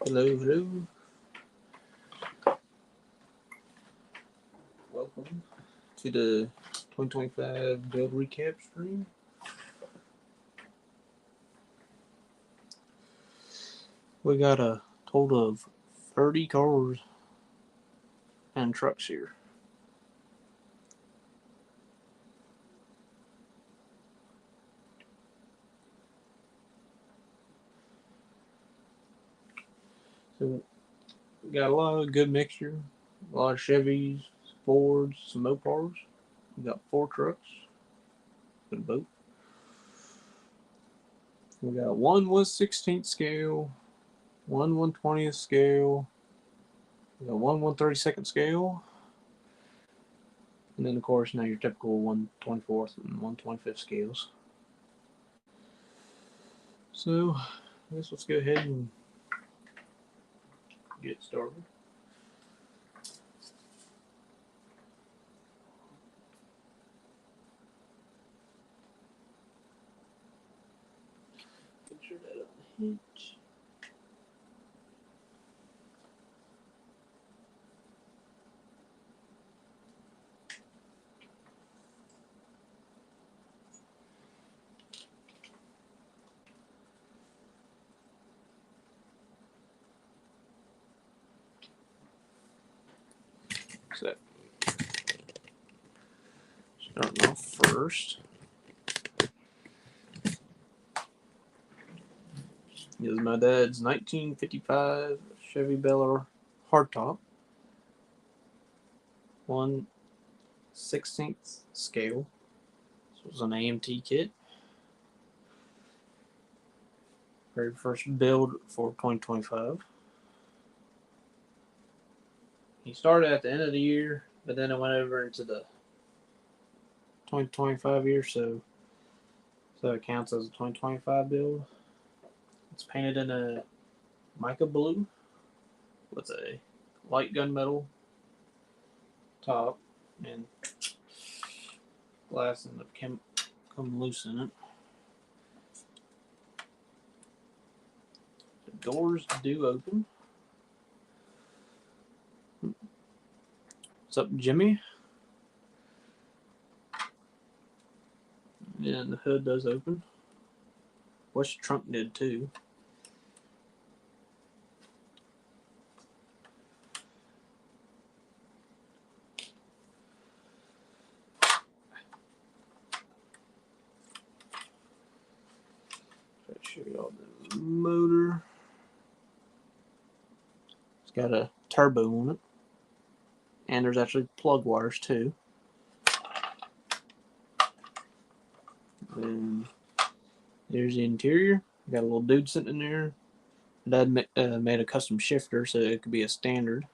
Hello, hello. Welcome to the 2025 build recap stream. We got a total of 30 cars and trucks here. So we got a lot of good mixture, a lot of Chevys, Fords, some Mopars. We got 4 trucks with a boat. We got one 1/16th scale, one 1/20th scale, we got one 1/32nd scale, and then of course now your typical 1/24th and 1/25th scales. So I guess let's go ahead and get started. Picture that on the hitch. So starting off first is my dad's 1955 Chevy Bel Air hardtop, 1/16th scale. This was an AMT kit. Very first build for 2025. He started at the end of the year, but then it went over into the 2025 year, so it counts as a 2025 build. It's painted in a mica blue with a light gunmetal top and glass ended up come loose in it. The doors do open. What's up, Jimmy? And the hood does open. Wish the trunk did too. Try to show you all the motor. It's got a turbo on it. And there's actually plug wires too. And there's the interior. Got a little dude sitting in there. Dad made a custom shifter so it could be a standard.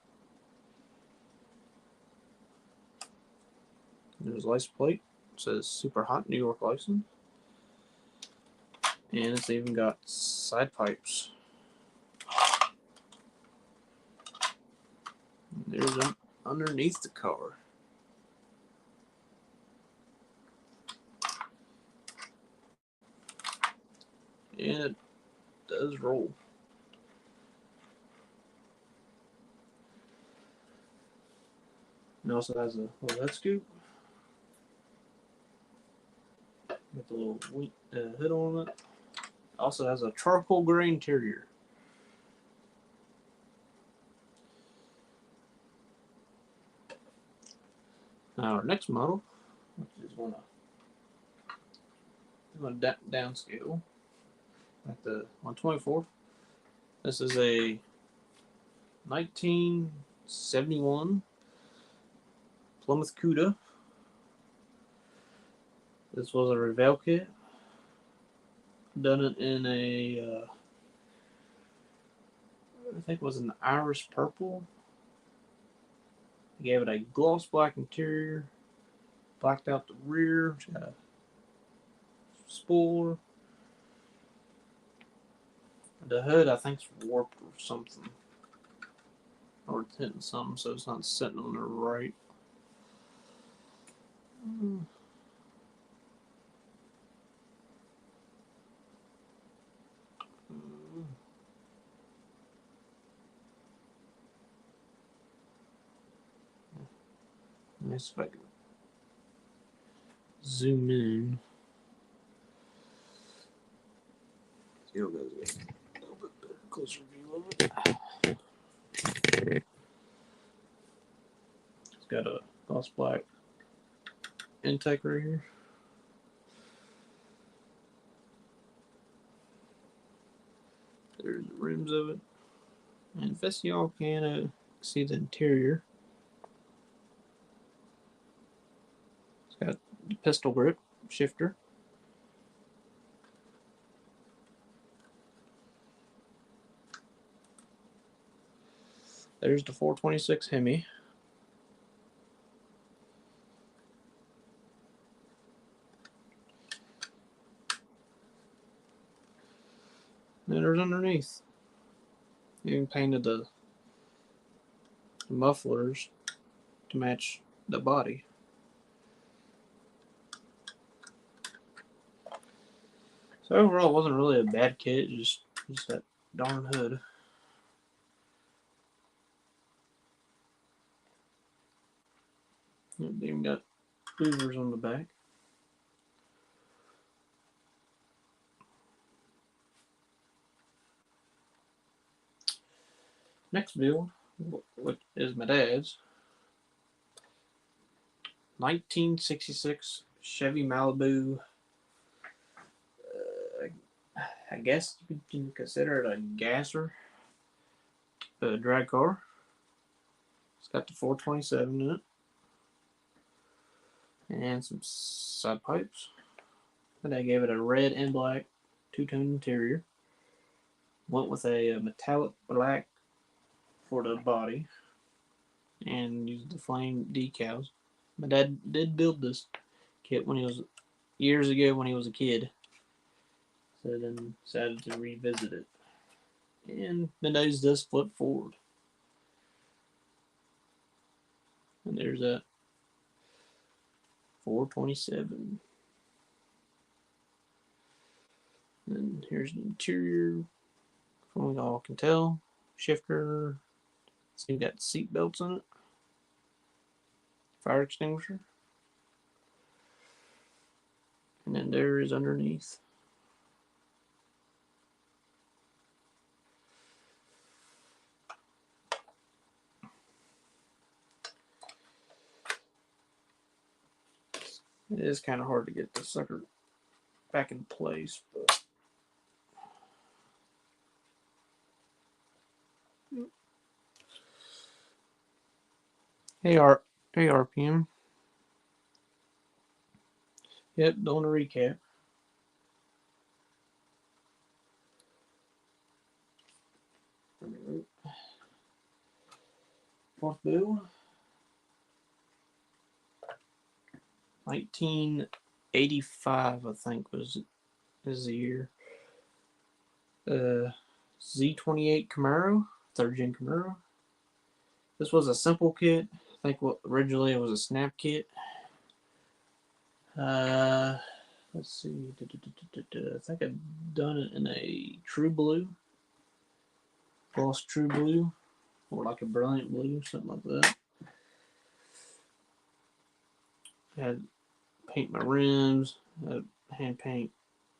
There's a license plate. It says Super Hot New York license. And it's even got side pipes. There's them underneath the car. And it does roll. It also has a little head scoop. Got the little hood on it. Also has a charcoal gray interior. Now our next model, which is one downscale, at the 1/24th. This is a 1971 Plymouth Cuda. This was a Revell kit. Done it in a, I think it was an Iris purple. Gave it a gloss black interior. Blacked out the rear. It's got a spoiler. The hood, I think, is warped or something. Or it's hitting something, so it's not sitting on the right. Let's see if I can zoom in. See how it goes. A little bit better, closer view of it. It's got a gloss black intake right here. There's the rims of it. And best y'all can see the interior. It's got the pistol grip shifter. There's the 426 Hemi. And there's underneath. Even painted the mufflers to match the body. So overall, it wasn't really a bad kit, just that darn hood. It even got louvers on the back. Next build, which is my dad's 1966 Chevy Malibu. I guess you can consider it a gasser, drag car. It's got the 427 in it and some side pipes. And I gave it a red and black two-tone interior. Went with a metallic black for the body and used the flame decals. My dad did build this kit when he was years ago when he was a kid. So then decided to revisit it. And the nose does flip forward. And there's that 427. And here's the interior. From what y'all can tell, shifter. So you got seat belts in it. Fire extinguisher. And then there is underneath. It is kind of hard to get the sucker back in place, but hey RPM. Yep, doing a recap. Fourth build. 1985, I think, is the year. Z28 Camaro, third gen Camaro. This was a simple kit. I think originally it was a snap kit. Let's see. I think I've done it in a true blue, gloss true blue, or like a brilliant blue, something like that. I had paint my rims, hand paint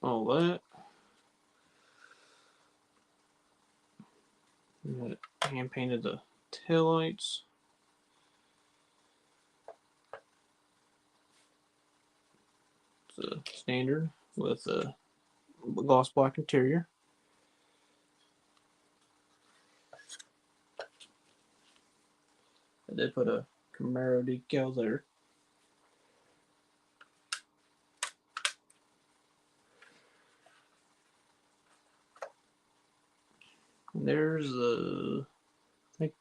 all that. Hand painted the taillights. It's a standard with a gloss black interior. I did put a Camaro decal there. And there's I think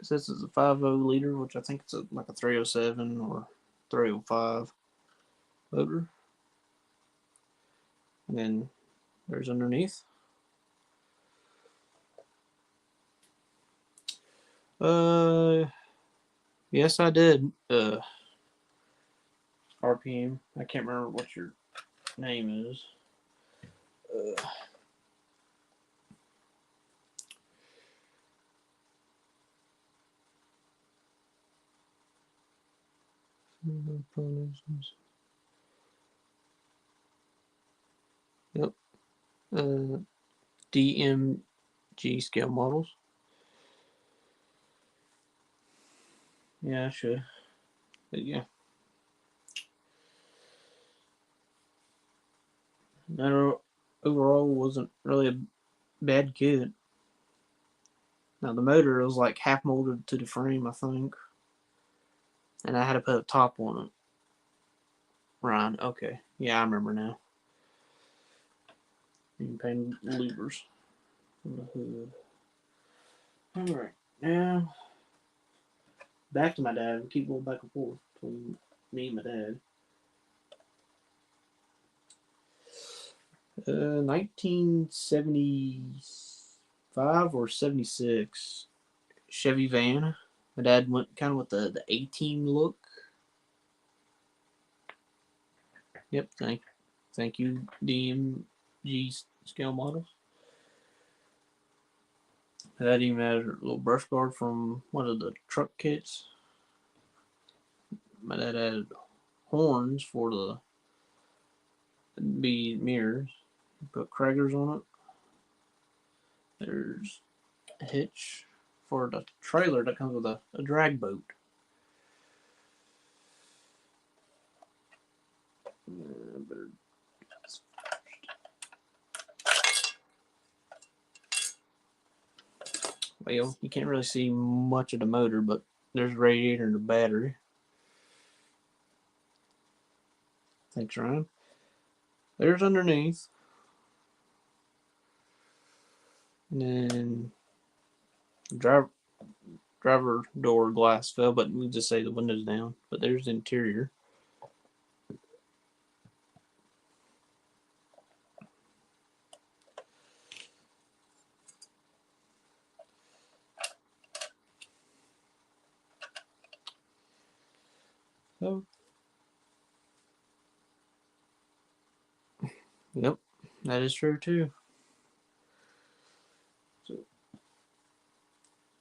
it says it's a 5.0 liter, which I think it's like a 307 or 305 motor. And then there's underneath. Yes, I did. RPM. I can't remember what your name is. Yep. DMG scale models. Yeah, I should. But yeah. That overall wasn't really a bad kit. Now the motor was like half molded to the frame, I think. And I had to put a top on it. Ryan, okay. Yeah, I remember now. You can paint levers on the hood. Alright, now back to my dad. We keep going back and forth between me and my dad. 1975 or 76 Chevy van. My dad went kind of with the A-Team look. Yep, thank you, DMG scale models. That even had a little brush guard from one of the truck kits. My dad had horns for the be mirrors. Put Kraggers on it. There's a hitch for the trailer that comes with a drag boat. Well, you can't really see much of the motor, but there's a radiator and a battery. Thanks, Ryan. There's underneath. And then driver door glass fell, but we just say the window's down. But there's the interior. So, yep, that is true too. So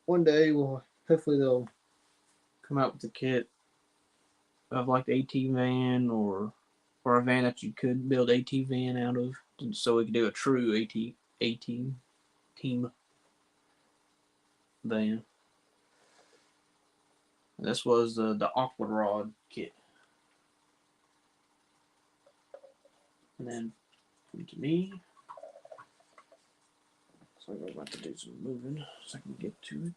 one day, well, hopefully they'll come out with a kit of like the AT van or a van that you could build AT van out of, so we could do a true AT team van. And this was the Aqua Rod kit, and then to me. So I'm about to do some moving so I can get to it.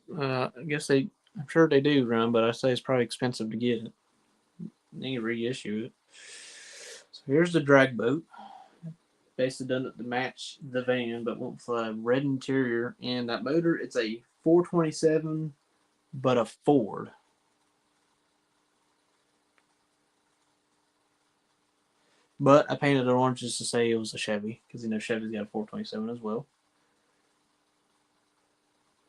I guess I'm sure they do run, but I say it's probably expensive to get it. They need to reissue it. So here's the drag boat. Basically done it to match the van, but with a red interior. And that motor, it's a 427, but a Ford. But I painted it orange just to say it was a Chevy, because you know Chevy's got a 427 as well.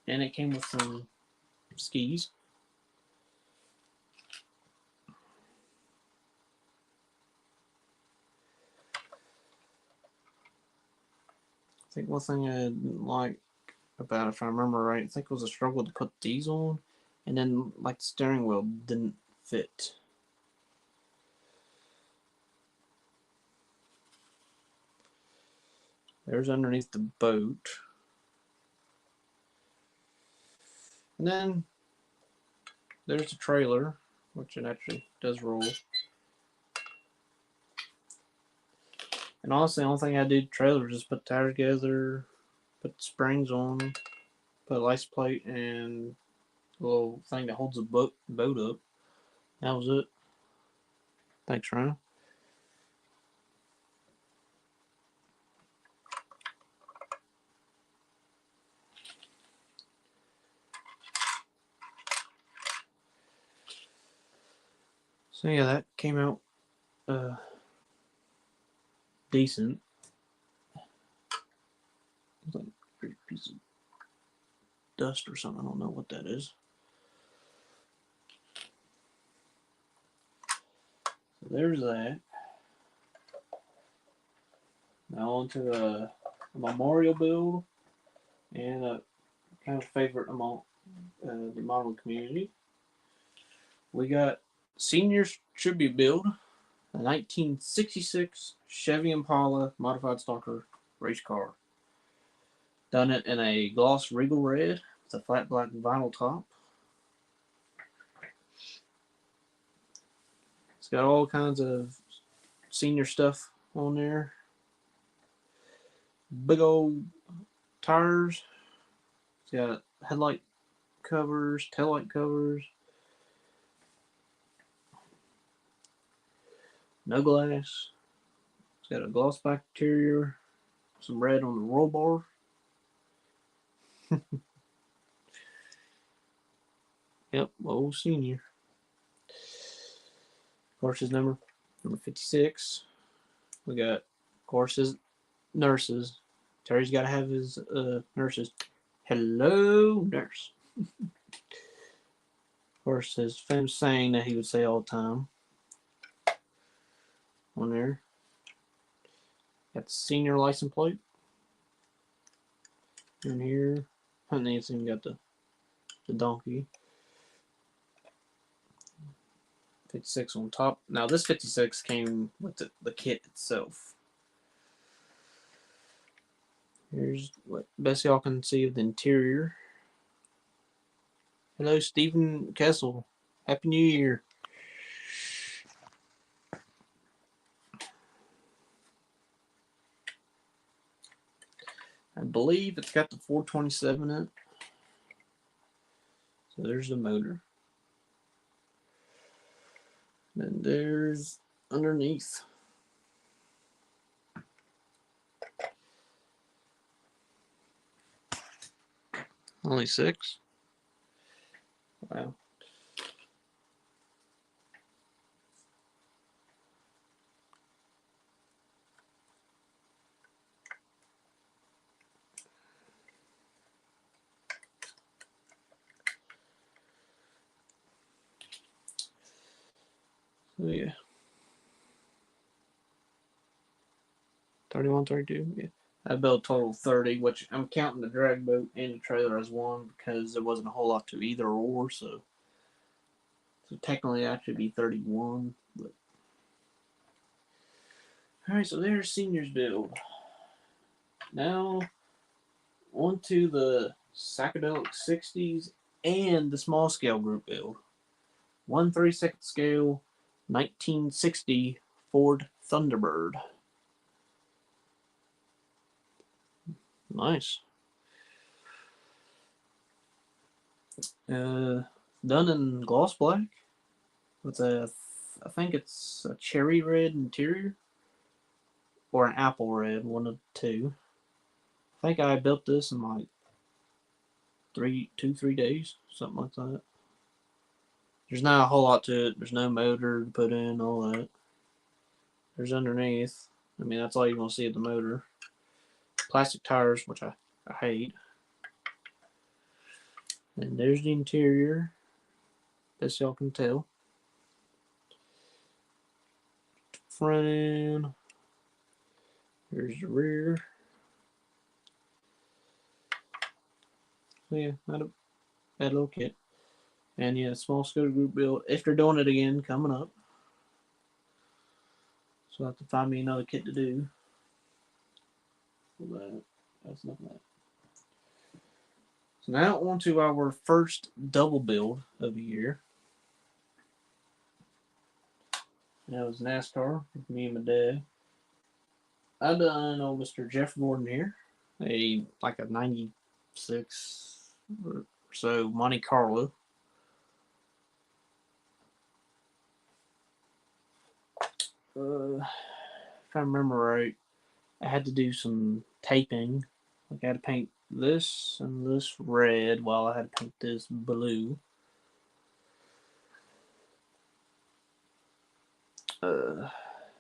And it came with some skis. I think one thing I didn't like about it, if I remember right, I think it was a struggle to put these on, and then like the steering wheel didn't fit. There's underneath the boat. And then there's the trailer, which it actually does roll. And honestly, the only thing I do to the trailer is just put tires together, put springs on, put a license plate, and a little thing that holds the boat up. That was it. Thanks, Ryan. So yeah, that came out decent. It's like a big piece of dust or something. I don't know what that is. So there's that. Now on to a memorial build and a kind of favorite among the model community. We got Seniors Tribute Build, a 1966 Chevy Impala modified stalker race car. Done it in a gloss regal red with a flat black vinyl top. It's got all kinds of senior stuff on there. Big old tires. It's got headlight covers, taillight covers. No glass. It's got a gloss back interior. Some red on the roll bar. Yep, old senior. Horses number 56. We got, of course, his nurses. Terry's got to have his nurses. Hello, nurse. Of course, his famous saying that he would say all the time. On there. Got the senior license plate. In here. And then it's even got the donkey. 56 on top. Now this 56 came with the kit itself. Here's what best y'all can see of the interior. Hello, Stephen Kessel. Happy New Year. I believe it's got the 427 in it. So there's the motor. And there's underneath. Only 6? Wow. So yeah. 31, 32? Yeah. I built total 30, which I'm counting the drag boat and the trailer as one because there wasn't a whole lot to either or, so technically that should be 31. But alright, so there's seniors build. Now on to the psychedelic 60s and the small scale group build. 1/32 scale 1960 Ford Thunderbird. Nice. Done in gloss black with I think it's a cherry red interior or an apple red, one of the two. I think I built this in like 3 days, something like that. There's not a whole lot to it. There's no motor to put in, all that. There's underneath. I mean, that's all you're going to see of the motor. Plastic tires, which I hate. And there's the interior. Best y'all can tell. Front end. Here's the rear. So yeah, not a bad little kit. And yeah, small scooter group build. If they're doing it again, coming up. So I have to find me another kit to do. But that's enough of that. So now on to our first double build of the year. That was NASCAR with me and my dad. I done old Mr. Jeff Gordon here, like a 96 or so Monte Carlo. If I remember right, I had to do some taping. Like I had to paint this and this red while I had to paint this blue.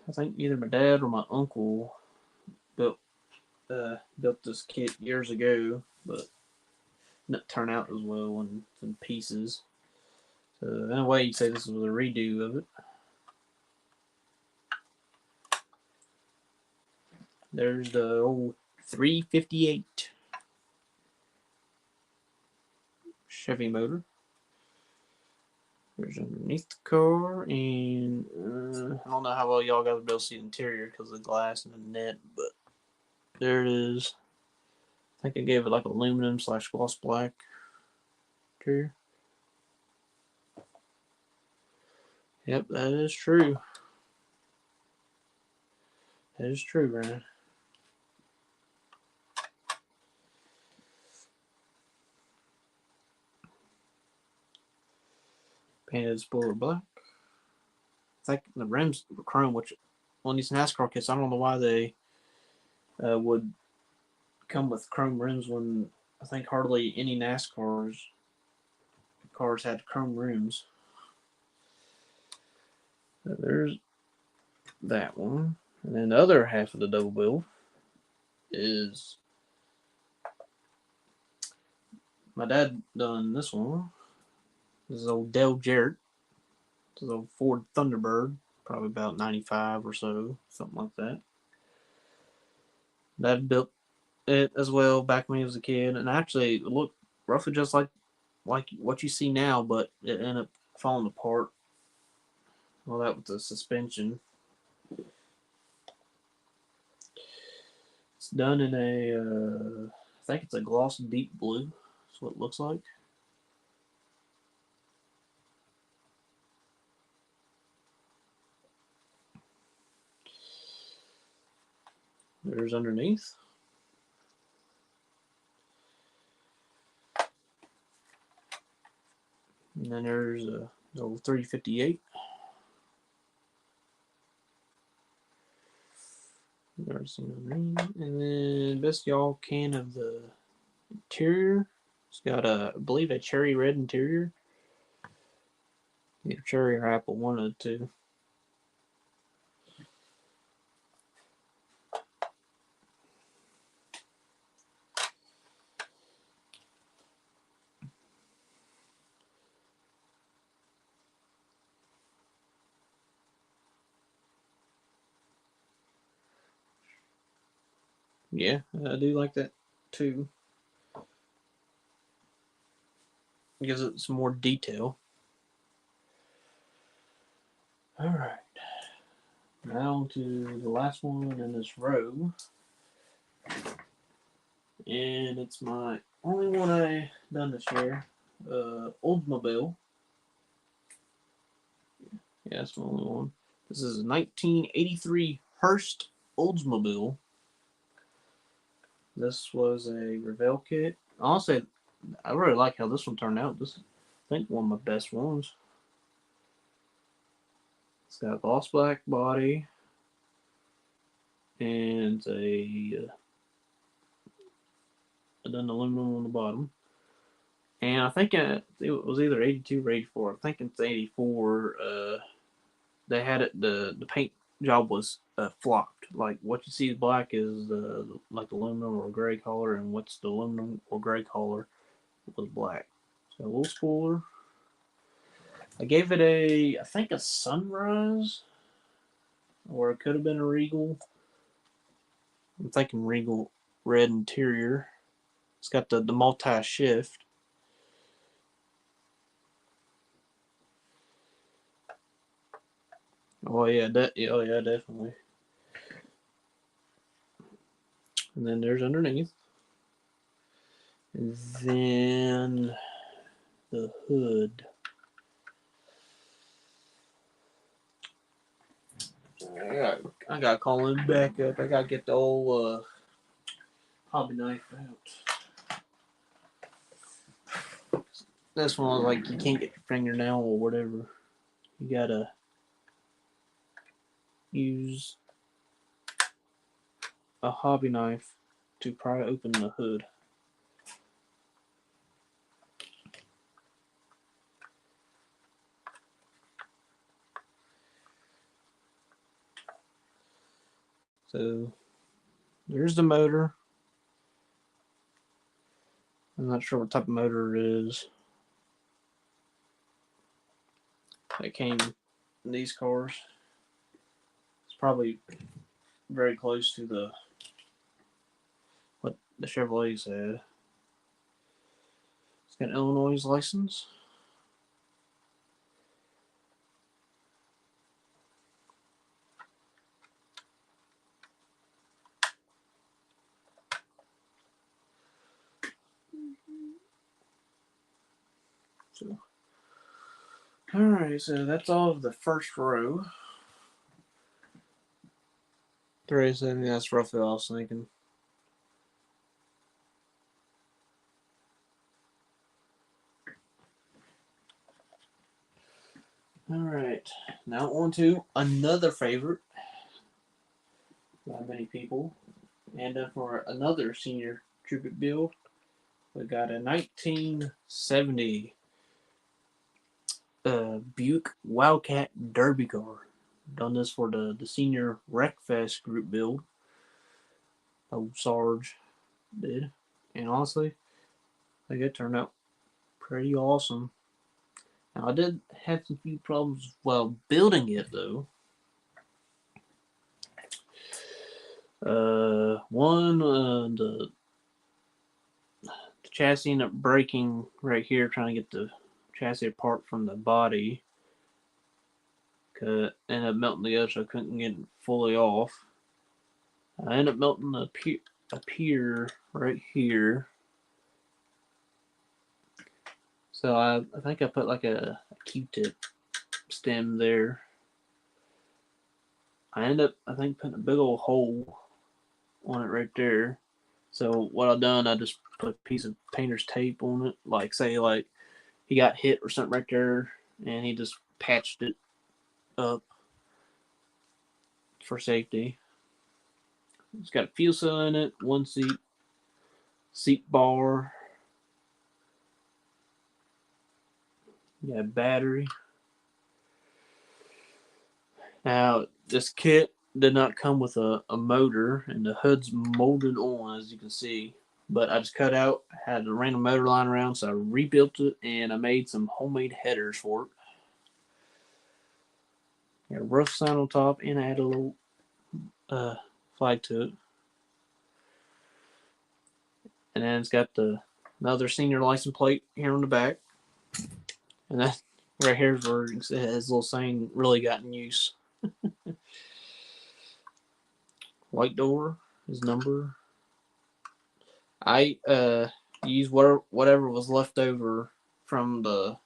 I think either my dad or my uncle built built this kit years ago, but didn't turn out as well in pieces. So in a way, you'd say this was a redo of it. There's the old 358 Chevy motor. There's underneath the car, and I don't know how well y'all guys will be able to see the interior because of the glass and the net, but there it is. I think I gave it like aluminum / gloss black interior. Yep, that is true. That is true, Brian. Painted spoiler black. I think the rims were chrome, which on these NASCAR kits, I don't know why they would come with chrome rims when I think hardly any NASCAR's cars had chrome rims. So there's that one. And then the other half of the double bill is my dad done this one. This is old Dale Jarrett. This is old Ford Thunderbird, probably about 95 or so, something like that. Dad built it as well back when he was a kid, and actually it looked roughly just like what you see now, but it ended up falling apart. Well, that with the suspension. It's done in a, I think it's a gloss deep blue. That's what it looks like. There's underneath. And then there's a little 358. There's and then best y'all can of the interior. It's got a, I believe, a cherry red interior. Either cherry or apple, one of the two. Yeah, I do like that too. It gives it some more detail. All right. Now to the last one in this row. And it's my only one I done this year. Oldsmobile. Yeah, that's my only one. This is a 1983 Hearst Oldsmobile. This was a Revell kit. Honestly, I really like how this one turned out. This is, I think, one of my best ones. It's got a gloss black body and a done aluminum on the bottom. And I think it was either 82 or 84. I think it's 84. They had it. The paint job was flopped. Like what you see black is like aluminum or gray color, and what's the aluminum or gray color was black. So a little spoiler. I gave it I think a Sunrise, or it could have been a Regal. I'm thinking Regal red interior. It's got the multi shift. Oh yeah, oh yeah, definitely. And then there's underneath. And then the hood. I got to call him back up. I got to get the old hobby knife out. This one was like you can't get your fingernail or whatever. You gotta use a hobby knife to pry open the hood. So there's the motor. I'm not sure what type of motor it is. That came in these cars. It's probably very close to what the Chevrolet said. It's got an Illinois license. So, alright, so that's all of the first row. 37, that's roughly what I was thinking. Alright, now on to another favorite by many people. And for another senior tribute build, we got a 1970 Buick Wildcat Derby car. Done this for the senior Wreckfest group build. Old Sarge did. And honestly, I think it turned out pretty awesome. Now, I did have some few problems while building it, though. One, the chassis ended up breaking right here, trying to get the chassis apart from the body. Ended up melting together, so I couldn't get it fully off. I ended up melting a pier right here. So I think I put like a Q-tip stem there. I end up, I think, putting a big old hole on it right there. So what I've done, I just put a piece of painter's tape on it. Like, say, like, he got hit or something right there, and he just patched it up for safety. It's got a fuel cell in it, one seat bar. Yeah, battery. Now, this kit did not come with a motor, and the hood's molded on, as you can see. But I just cut out, had a random motor lying around, so I rebuilt it, and I made some homemade headers for it. Got a rough sign on top, and I added a little flag to it. And then it's got another senior license plate here on the back. And that right here is where his little saying really got in use. White door, his number. I used whatever was left over from the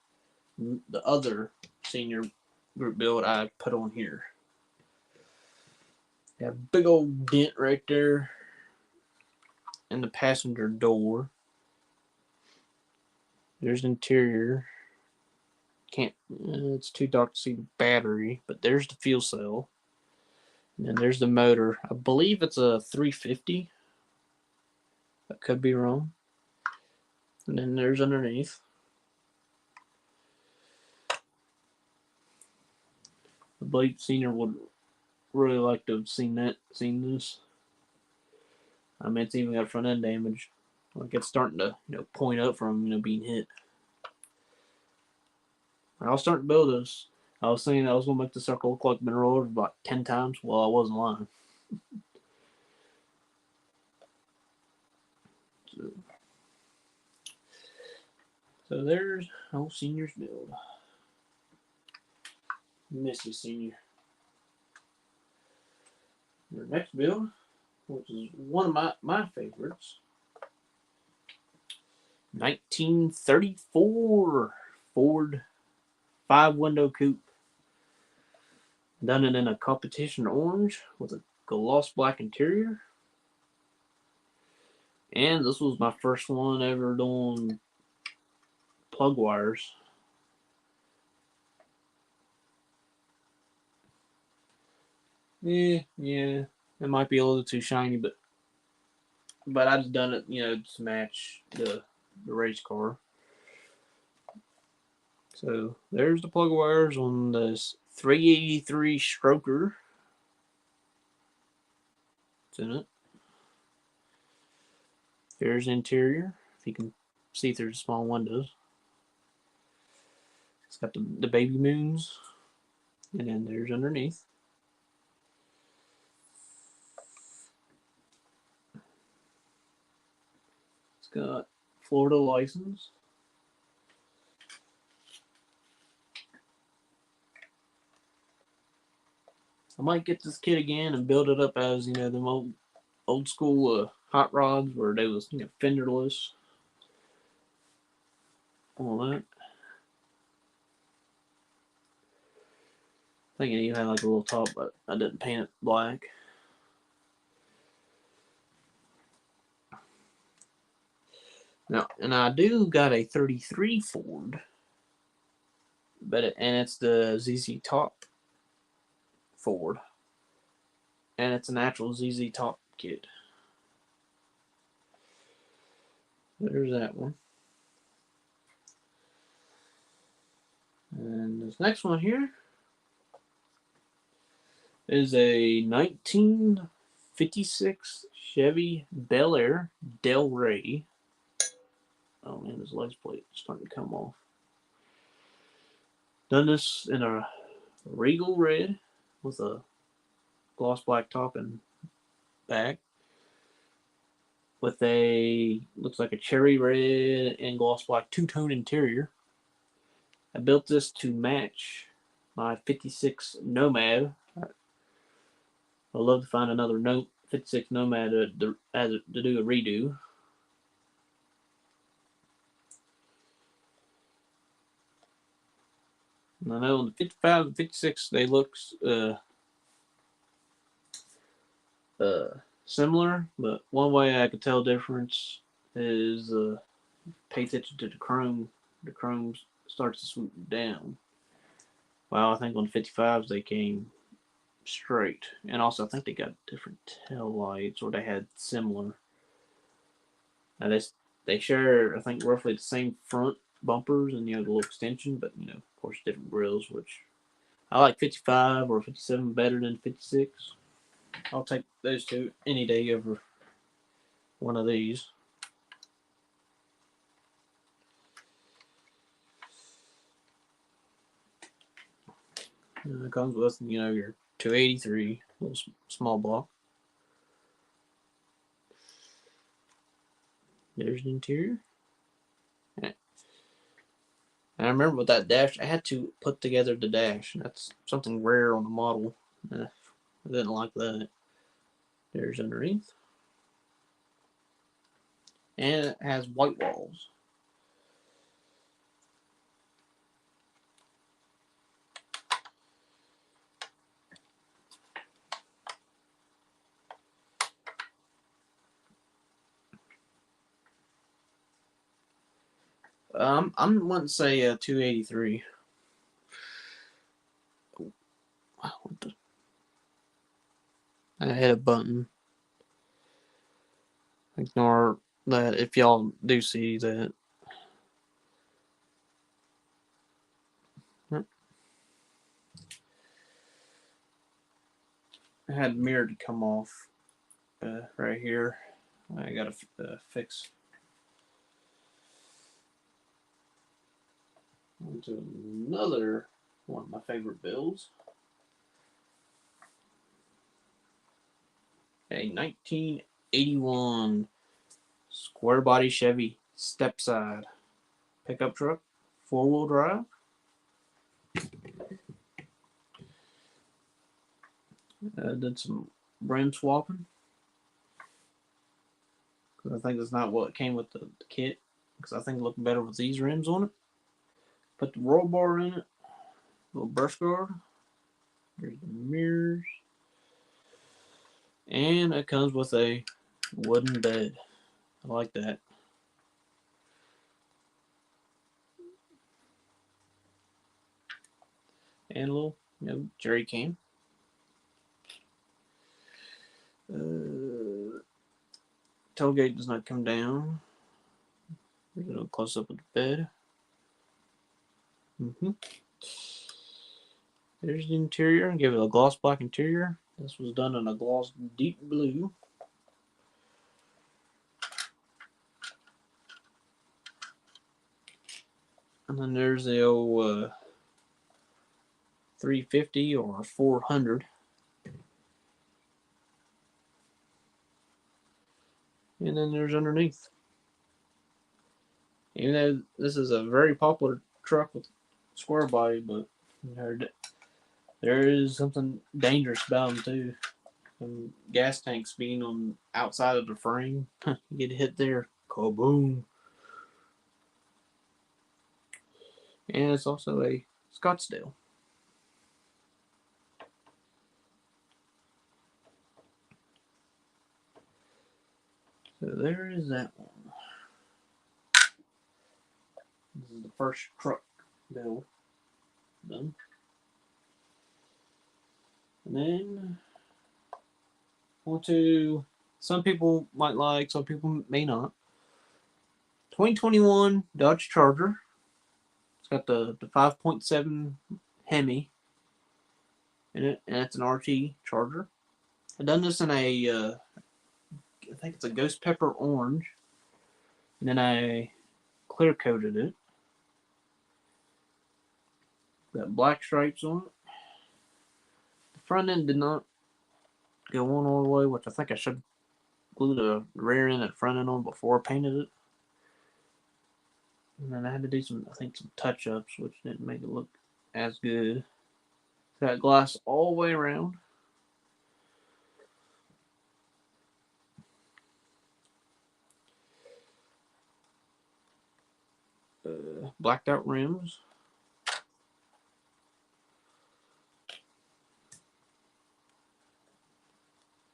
other senior group build I put on here. Yeah, big old dent right there in the passenger door. There's the interior. Can't. It's too dark to see the battery, but there's the fuel cell. And then there's the motor. I believe it's a 350. I could be wrong. And then there's underneath. I believe Senior would really like to have seen this. I mean, it's even got front end damage. Like it's starting to, point up from, being hit. I was starting to build this. I was saying I was going to make the circle look like it's been rolled over about 10 times. Well, I wasn't lying. So there's old Senior's build. Miss you, Senior. Your next build, which is one of my favorites. 1934 Ford 5-window coupe. Done it in a competition orange with a gloss black interior. And this was my first one ever doing plug wires. Yeah, it might be a little too shiny, but I just done it, to match the race car. So there's the plug wires on this 383 stroker. It's in it. Here's the interior. If you can see through the small windows. It's got the baby moons. And then there's underneath. It's got Florida license. I might get this kit again and build it up as, you know, them old school hot rods where they was, you know, fenderless. All that. I think it even had like a little top, but I didn't paint it black. Now, and I do got a 33 Ford, but and it's the ZZ Top Ford, and it's an actual ZZ Top kit. There's that one. And this next one here is a 1956 Chevy Bel Air Del Rey. Oh man, this license plate is starting to come off. Done this in a Regal red with a gloss black top and back, with a looks like a cherry red and gloss black two-tone interior. I built this to match my 56 Nomad. I'd love to find another 56 Nomad to do a redo. And I know in the 55 and 56 they look similar, but one way I could tell difference is pay attention to the chrome. The chrome starts to swoop down. Well, I think on the 55s they came straight, and also I think they got different tail lights, or they had similar. Now they share, I think, roughly the same front bumpers and, you know, the little extension, but, you know, of course, different grills. Which I like 55 or 57 better than 56. I'll take those two any day over one of these. And it comes with, you know, your 283 little small block. There's the interior. And I remember with that dash, I had to put together the dash. That's something rare on the model. I didn't like that. There's underneath. And it has white walls. I wouldn't say 283. I hit a button. Ignore that if y'all do see that. I had mirror to come off right here. I gotta fix. On to another one of my favorite builds. A 1981 square body Chevy stepside pickup truck, 4-wheel drive. Did some rim swapping, because I think that's not what came with the kit, because I think it looked better with these rims on it. Put the roll bar in it, little brush guard. There's the mirrors, and it comes with a wooden bed. I like that. And a little, you know, jerry can. Tailgate does not come down. There's a little close up of the bed. There's the interior. Give it a gloss black interior. This was done in a gloss deep blue. And then there's the old 350 or 400. And then there's underneath. Even though this is a very popular truck with square body, but there is something dangerous about them too. Some gas tanks being on outside of the frame, you get hit there, kaboom. And it's also a Scottsdale. So there is that one. This is the first truck build done. And then on to, some people might like, some people may not. 2021 Dodge Charger. It's got the 5.7 Hemi in it, and it's an RT Charger. I've done this in a, I think it's a ghost pepper orange, and then I clear coated it. Got black stripes on it. The front end did not go on all the way, which I think I should glue the rear end and front end on before I painted it. And then I had to do some, I think, some touch-ups, which didn't make it look as good. It's got glass all the way around. Blacked out rims.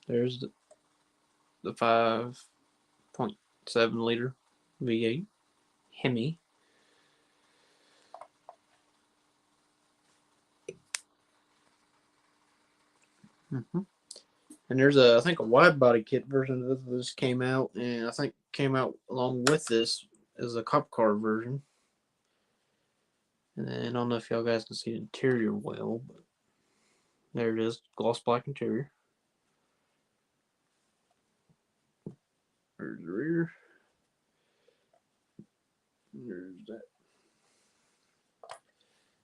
There's the 5.7 liter V8 Hemi. And there's I think a wide body kit version of this came out, and I think came out along with this is a cop car version. And then I don't know if y'all guys can see the interior well, but there it is, gloss black interior. There's the rear. There's that.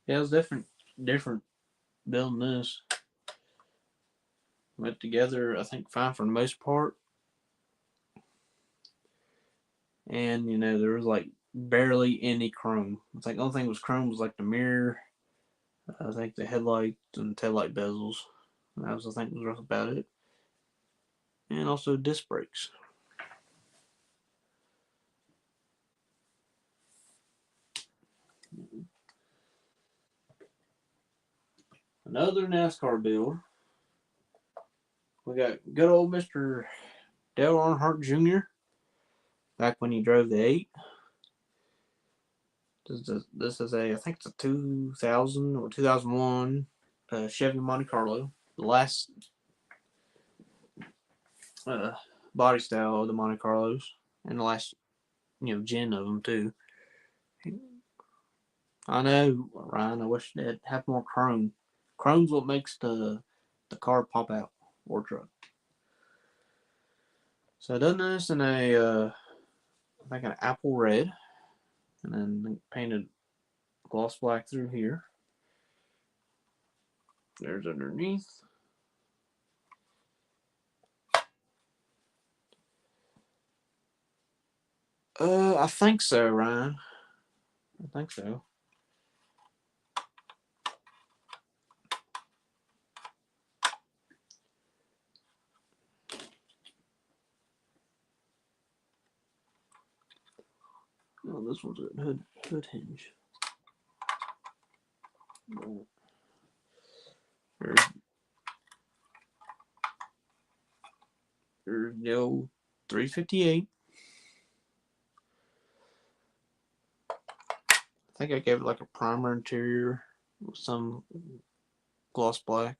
Yeah, it was different building this. Went together, I think, fine for the most part. And you know, there was like barely any chrome. I think the only thing was chrome was like the mirror, I think the headlights and taillight bezels. And that was, I think, was rough about it. And also disc brakes. Another NASCAR build. We got good old Mr. Dale Earnhardt Jr. back when he drove the 8. This is a, I think it's a 2000 or 2001 Chevy Monte Carlo. The last body style of the Monte Carlos, and the last, gen of them too. I know, Ryan. I wish they'd have more chrome. Chrome's what makes the car pop out, or truck. So I done this in a, I think an apple red, and then painted gloss black through here. There's underneath. I think so, Ryan. I think so. Oh, this one's a hood hinge. There's the old 358. I think I gave it like a primer interior with some gloss black.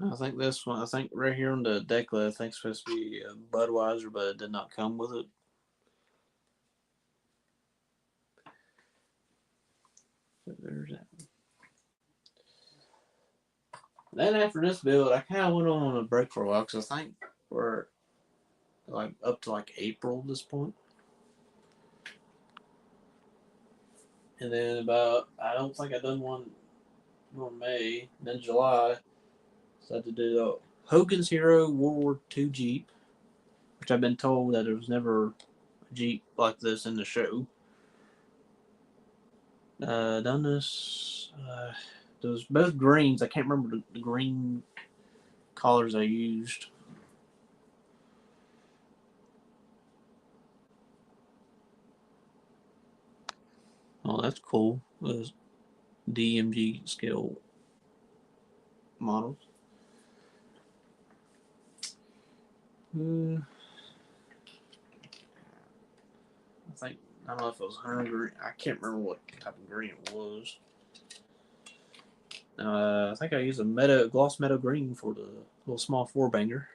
I think this one, I think right here on the decklet, I think it's supposed to be a Budweiser, but it did not come with it. So there's that. Then after this build, I kind of went on a break for a while because I think we're like up to like April at this point. And then I don't think I done one in May. Then July, so I had to do the Hogan's Hero World War II Jeep, which I've been told that there was never a Jeep like this in the show. Done this. Those both greens. I can't remember the green colors I used. Oh, that's cool. Those DMG scale models. I think I don't know if it was hunter green. I can't remember what type of green it was. I think I used a gloss meadow green for the little small four banger.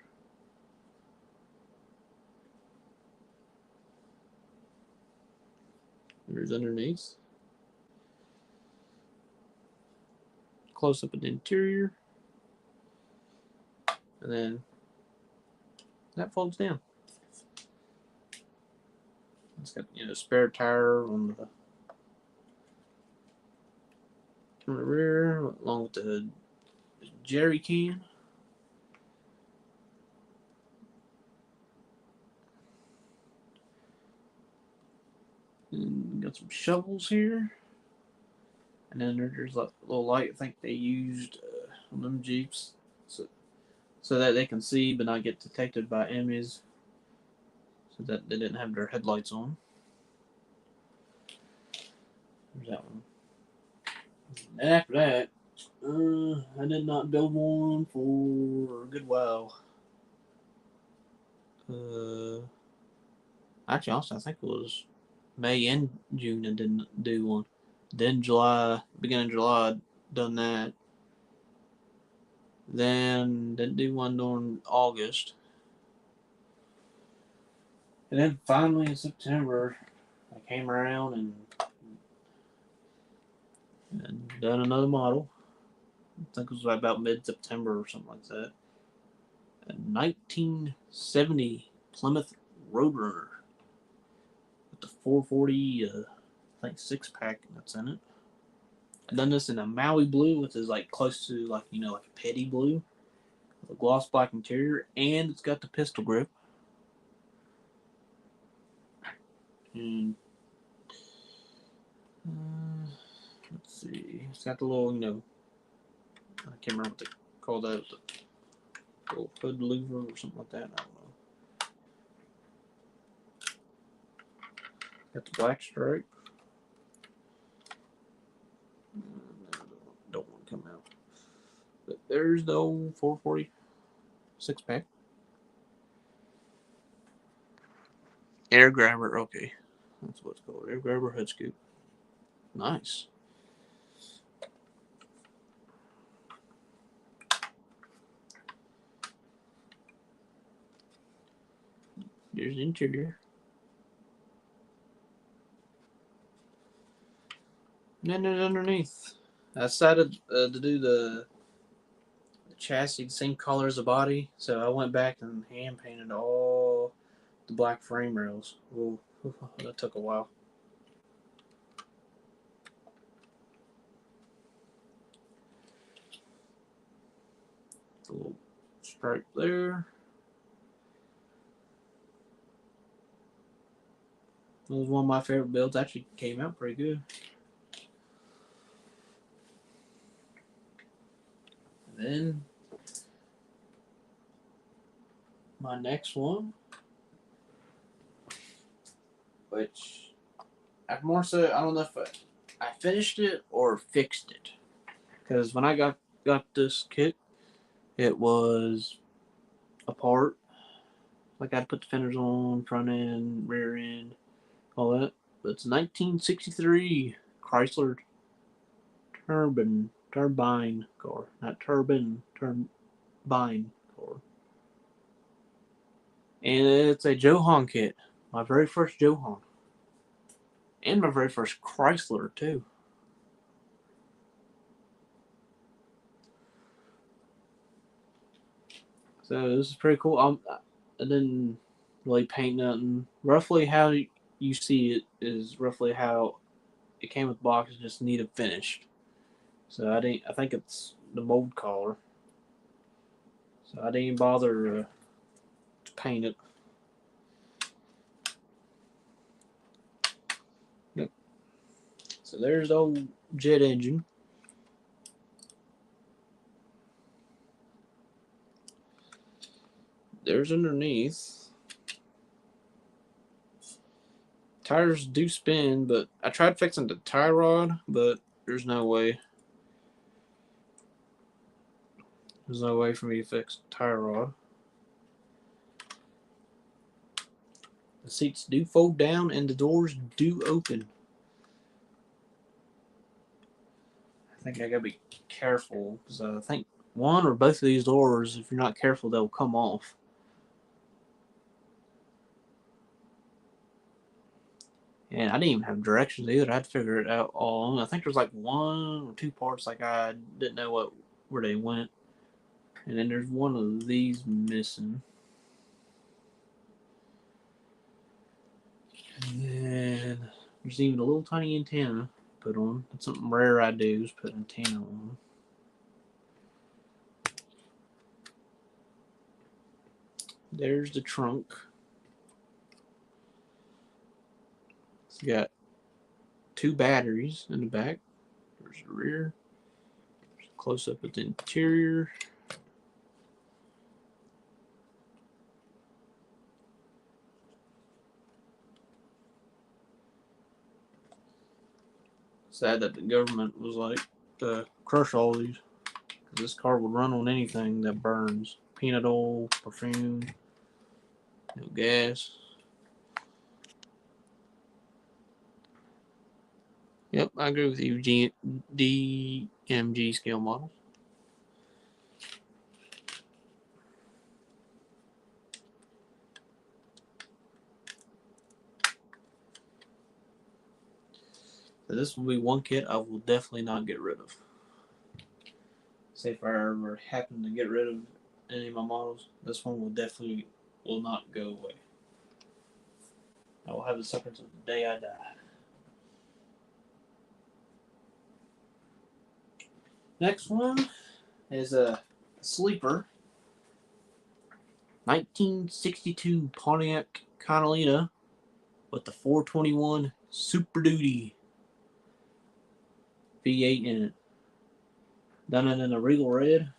There's underneath. Close up of the interior. And then that folds down. It's got spare tire on the rear, along with the jerry can. And got some shovels here. And then there's a little light I think they used on them Jeeps so that they can see but not get detected by enemies, so that they didn't have their headlights on. There's that one. And after that, I did not build one for a good while. Actually, also, I think it was May and June I didn't do one. Then July, beginning of July, done that. Then didn't do one during August. And then finally in September, I came around and done another model. I think it was about mid-September or something like that. A 1970 Plymouth Roadrunner with the 440, I think 6-pack that's in it. I've done this in a Maui blue, which is like close to like like a petty blue, with a gloss black interior, and it's got the pistol grip. And let's see, it's got the little I can't remember what they call that, the little hood louver or something like that. I don't know. Got the black stripe. Don't want to come out. But there's the old 440 6-pack. Air grabber, okay. That's what it's called. Air grabber hood scoop. Nice. There's the interior. And then there's underneath. I decided to do the chassis the same color as the body, so I went back and hand painted all the black frame rails. Ooh, that took a while. It's a little stripe there. It was one of my favorite builds. Actually came out pretty good. And then my next one, which I more so I don't know if I finished it or fixed it, because when I got this kit, it was apart. Like I'd put the fenders on, front end, rear end, all that. But it's 1963 Chrysler turbine car, not turbine car, and it's a Johan kit. My very first Johan, and my very first Chrysler too. So this is pretty cool. I didn't really paint nothing. Roughly how you see it is roughly how it came with the box. It just needed finished. So I didn't. I think it's the mold collar. So I didn't bother to paint it. Yep. So there's the old jet engine. There's underneath. Tires do spin, but I tried fixing the tie rod, but there's no way. There's no way for me to fix the tie rod. The seats do fold down and the doors do open. I think I gotta be careful because I think one or both of these doors, if you're not careful, they'll come off. And I didn't even have directions either. I had to figure it out all along. I think there's like one or two parts like I didn't know where they went. And then there's one of these missing. And then there's even a little tiny antenna put on. That's something rare I do is put an antenna on. There's the trunk. It's got two batteries in the back. There's the rear. There's a close up of the interior. Sad that the government was like to crush all these. Because this car would run on anything that burns. Peanut oil, perfume, no gas. Yep, I agree with you. DMG scale models. So this will be one kit I will definitely not get rid of. Say if I ever happen to get rid of any of my models, this one will definitely will not go away. I will have the sucker until the day I die. Next one is a sleeper. 1962 Pontiac Catalina with the 421 Super Duty V8 in it. Done it in a Regal Red.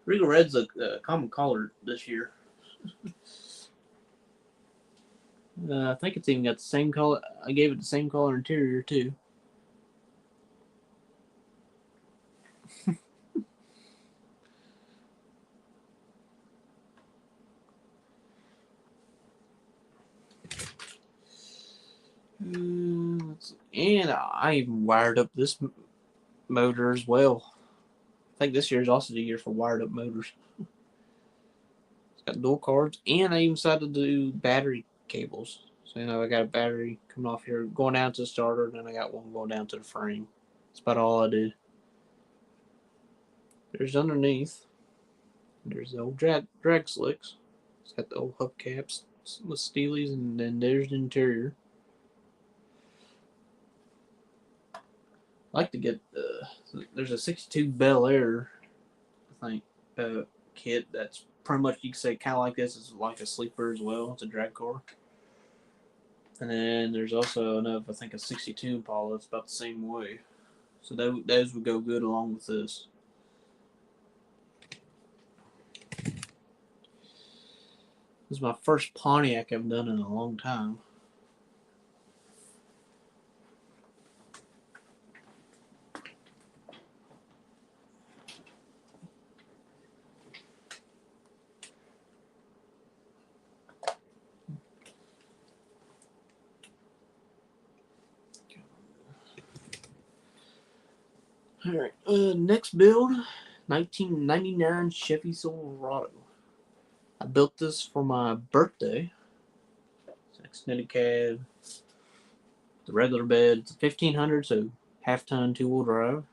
Regal Red's a common color this year. I think it's even got the same color. I gave it the same color interior too. And I even wired up this motor as well. I think this year is also the year for wired up motors. It's got dual cards, and I even decided to do battery cables. So I got a battery coming off here, going down to the starter, and then I got one going down to the frame. That's about all I did. There's underneath. There's the old drag slicks. It's got the old hubcaps with steelies, and then there's the interior. I like to get there's a 62 Bel Air, I think, kit that's pretty much, you could say, kind of like this. It's like a sleeper as well. It's a drag car. And then there's also another, I think, a 62 Impala. It's about the same way. So those would go good along with this. This is my first Pontiac I've done in a long time. Alright, next build, 1999 Chevy Silverado. I built this for my birthday. It's an extended cab, the regular bed. It's a 1500, so half ton, 2-wheel drive.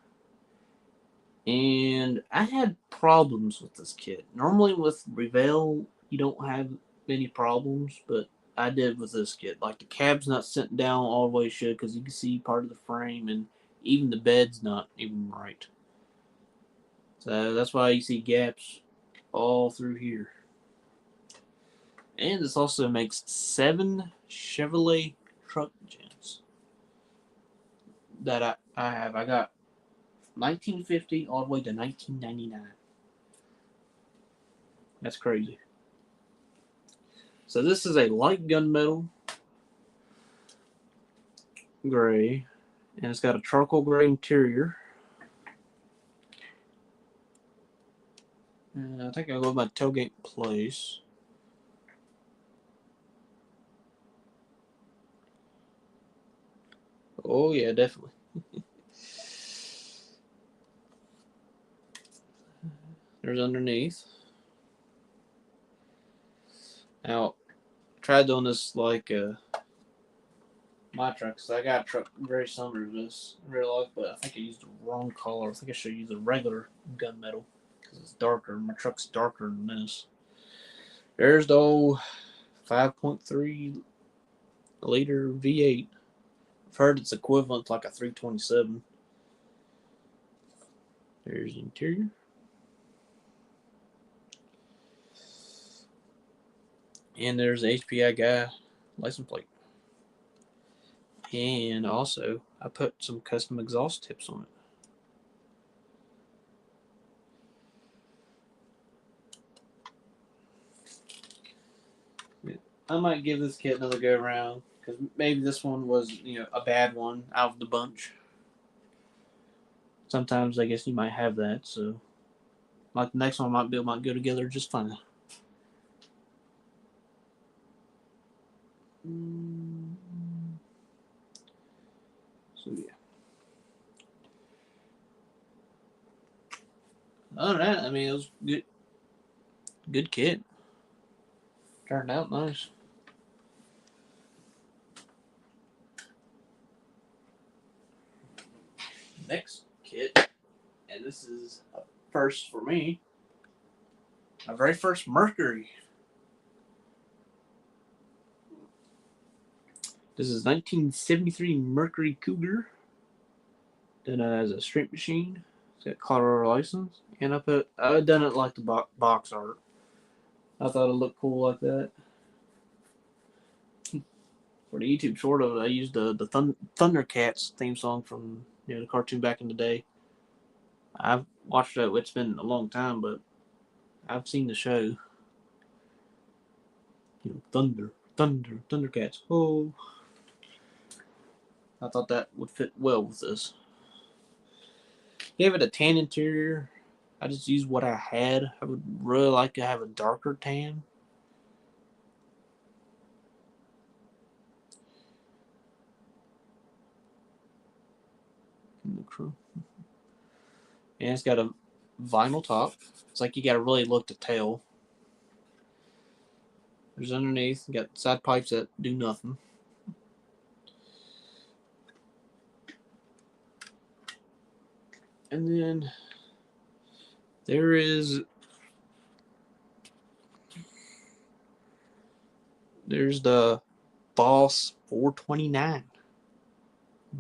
And I had problems with this kit. Normally with Revell, you don't have many problems, but I did with this kit. Like the cab's not sitting down all the way it should because you can see part of the frame, and even the bed's not even right. So that's why you see gaps all through here. And this also makes 7 Chevrolet truck gens that I have. I got 1950 all the way to 1999. That's crazy. So this is a light gunmetal gray, and it's got a charcoal gray interior. And I think I'll go with my tailgate place. Oh yeah, definitely. There's underneath. Now, I tried doing this like my truck, because I got a truck very similar to this in real life, but I think I used the wrong color. I think I should use a regular gunmetal because it's darker. My truck's darker than this. There's the old 5.3 liter V8. I've heard it's equivalent to like a 327. There's the interior. And there's the HPI guy license plate. And also, I put some custom exhaust tips on it. I might give this kit another go around because maybe this one was, a bad one out of the bunch. Sometimes I guess you might have that, so like the next one might go together just fine. So yeah. Other than that, I mean, it was good kit. Turned out nice. Next kit, and this is a first for me. My very first Mercury. This is 1973 Mercury Cougar. Then it has a street machine. It's got Colorado license, and I done it like the box art. I thought it looked cool like that. For the YouTube short of it, I used the Thundercats theme song from the cartoon back in the day. I've watched it. It's been a long time, but I've seen the show. Thundercats. Oh, I thought that would fit well with this. Gave it a tan interior. I just used what I had. I would really like to have a darker tan. And it's got a vinyl top. It's like you got to really look to tell. There's underneath. You got side pipes that do nothing. And then there's the Boss 429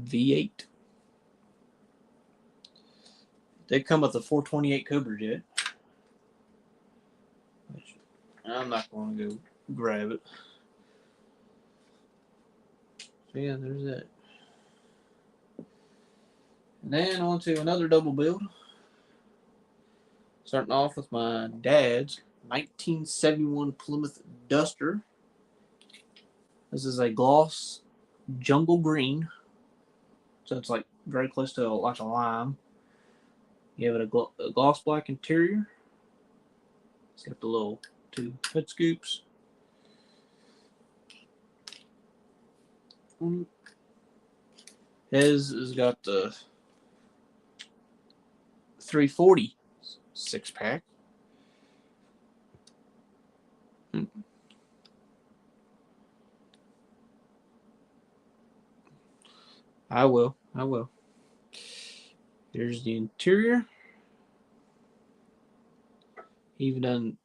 V8. They come with a 428 Cobra jet. I'm not going to go grab it. So yeah, there's that. And then on to another double build. Starting off with my dad's 1971 Plymouth Duster. This is a gloss jungle green. So it's like very close to like a lime. Give it a gloss black interior. It's got the little 2 hood scoops. His has got the 340 6-pack. I will. Here's the interior. Even done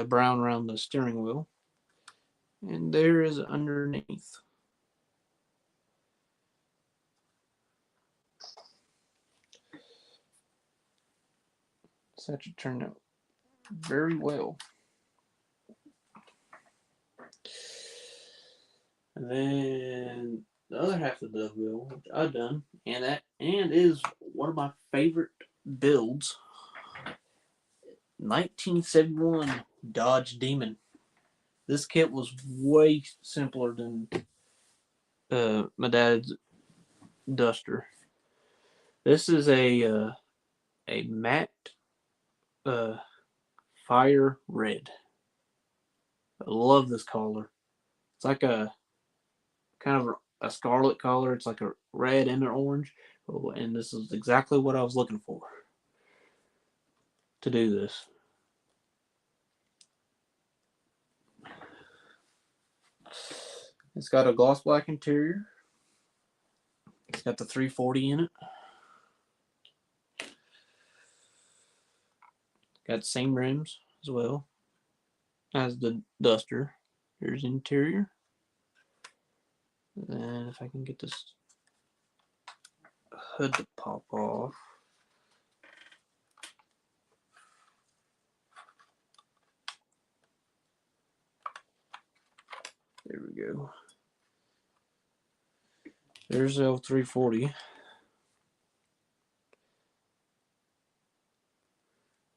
brown around the steering wheel. And there is underneath. So that should turn out very well. And then the other half of the build, which I've done, and is one of my favorite builds. 1971 Dodge Demon. This kit was way simpler than my dad's Duster. This is a matte fire red. I love this color. It's like a kind of a scarlet color. It's like a red and an orange. And this is exactly what I was looking for to do this. It's got a gloss black interior. It's got the 340 in it. Got the same rims as well as the Duster. Here's the interior. And if I can get this hood to pop off. There we go. There's the 340.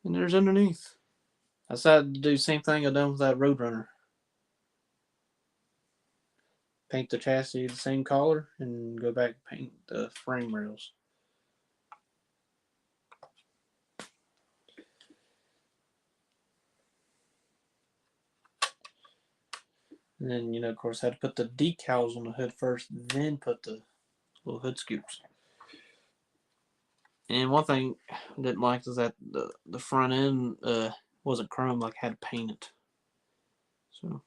And there's underneath. I decided to do the same thing I done with that Roadrunner. Paint the chassis the same color and go back and paint the frame rails. And then, you know, of course, I had to put the decals on the hood first, then put the little hood scoops. And one thing I didn't like is that the front end wasn't chrome, like I had to paint it. So,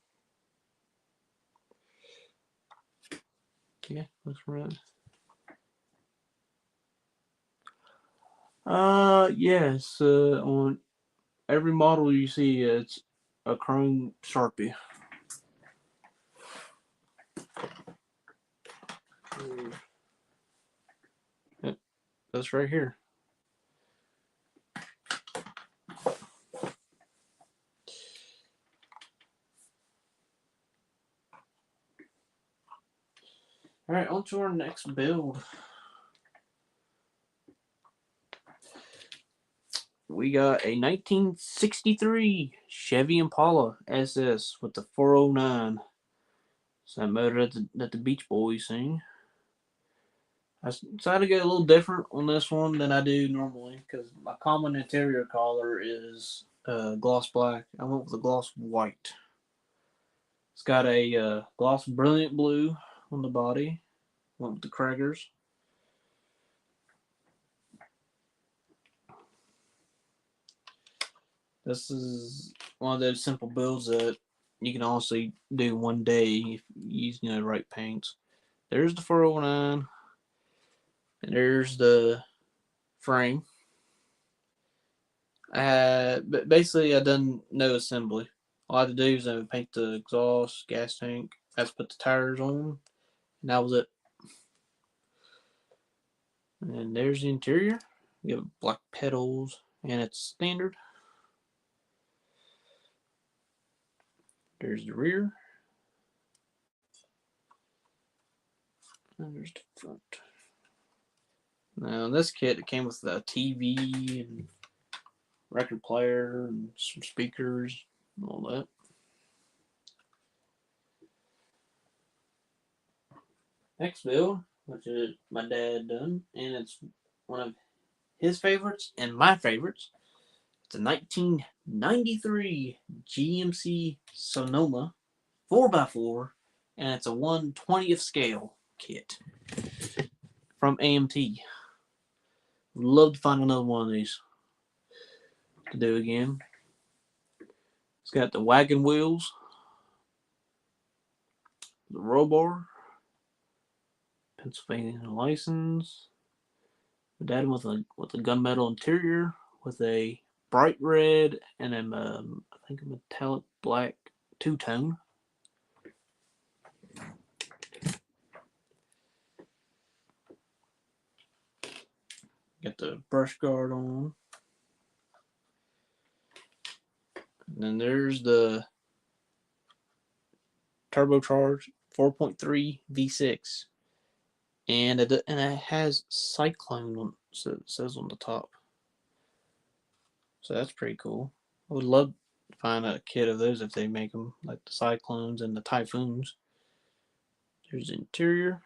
yeah, looks right. Yes, on every model you see, it's a chrome Sharpie. Yep, that's right here. Alright, on to our next build. We got a 1963 Chevy Impala SS with the 409. It's that motor that the Beach Boys sing. I decided to go a little different on this one than I do normally because my common interior color is gloss black. I went with a gloss white. It's got a gloss brilliant blue on the body. Went with the Kragers. This is one of those simple builds that you can honestly do one day if you use the right paints. There's the 409, and there's the frame. But basically, I done no assembly. All I had to do is paint the exhaust, gas tank. I had to put the tires on, and that was it. And there's the interior. You have black pedals, and it's standard. There's the rear. And there's the front. Now, in this kit, it came with a TV and record player and some speakers and all that. Next build, which is my dad done, and it's one of his favorites and my favorites. It's a 1993 GMC Sonoma 4x4, and it's a 1/20th scale kit from AMT. Would love to find another one of these to do again. It's got the wagon wheels, the roll bar, Pennsylvania license. The dad with a gunmetal interior with a bright red and I think a metallic black two-tone. Got the brush guard on. And then there's the turbocharged 4.3 V6. And it has Cyclone on, so it says on the top. So that's pretty cool. I would love to find a kit of those if they make them, like the Cyclones and the Typhoons. There's the interior.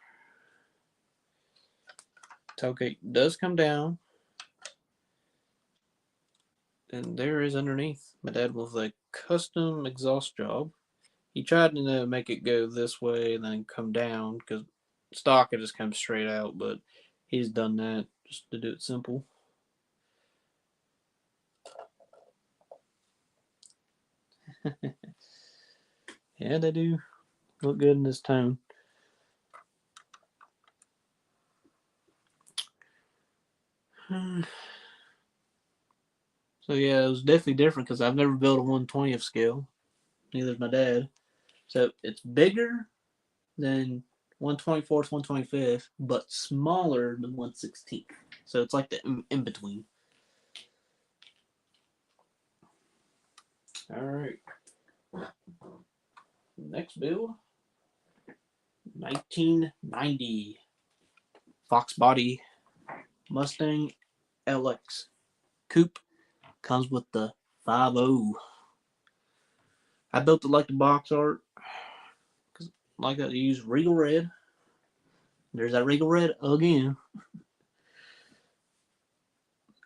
Tailgate does come down. And there is underneath. My dad with a custom exhaust job. He tried to make it go this way and then come down because stock it just comes straight out, but he's done that just to do it simple. Yeah, they do look good in this tone. So yeah, it was definitely different because I've never built a 1/20th scale. Neither's my dad. So it's bigger than 1/24th, 1/25th, but smaller than 1/16th. So it's like the in between. All right. Next build, 1990 Fox Body Mustang LX Coupe. Comes with the 5.0. I built it like the box art because I like that to use Regal Red. There's that Regal Red again.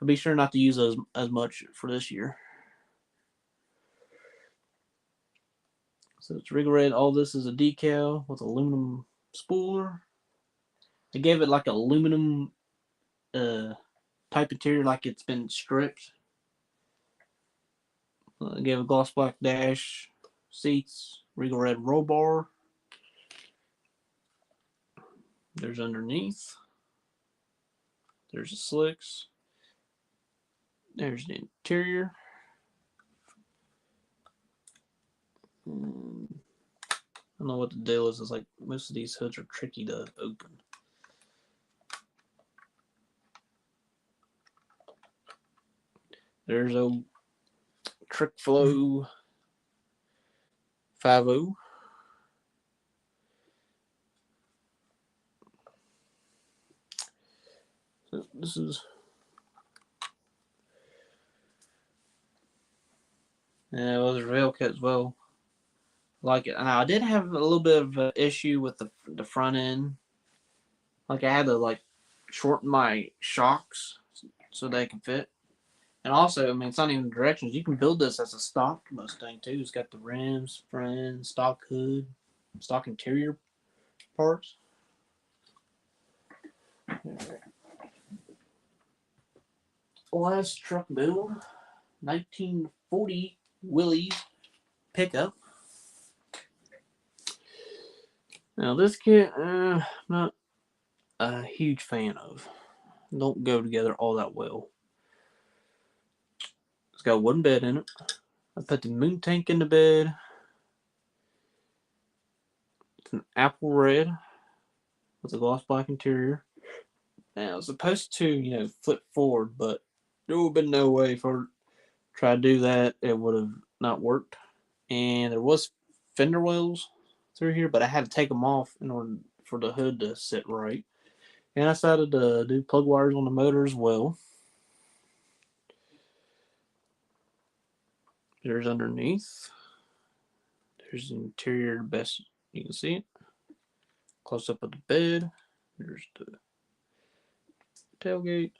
I'll be sure not to use as much for this year. So it's Regal Red. All this is a decal with aluminum spooler. They gave it like aluminum type interior, like it's been stripped. They gave a gloss black dash, seats, Regal Red roll bar. There's underneath. There's the slicks. There's the interior. I don't know what the deal is. It's like most of these hoods are tricky to open. There's a Trick Flow 5.0. So this is it was a rail kit as well. Like it. Now I did have a little bit of an issue with the front end. Like I had to like shorten my shocks so they can fit. And also, I mean, it's not even directions. You can build this as a stock Mustang too. It's got the rims, front end, stock hood, stock interior parts. Last truck build, 1940 Willys pickup. Now this kit, not a huge fan of. Don't go together all that well. It's got one bed in it. I put the moon tank in the bed. It's an apple red with a gloss black interior. Now it's supposed to, flip forward, but there would have been no way for try to do that. It would have not worked. And there was fender wells through here, but I had to take them off in order for the hood to sit right. And I decided to do plug wires on the motor as well. There's underneath. There's the interior, best you can see it. Close up of the bed. There's the tailgate.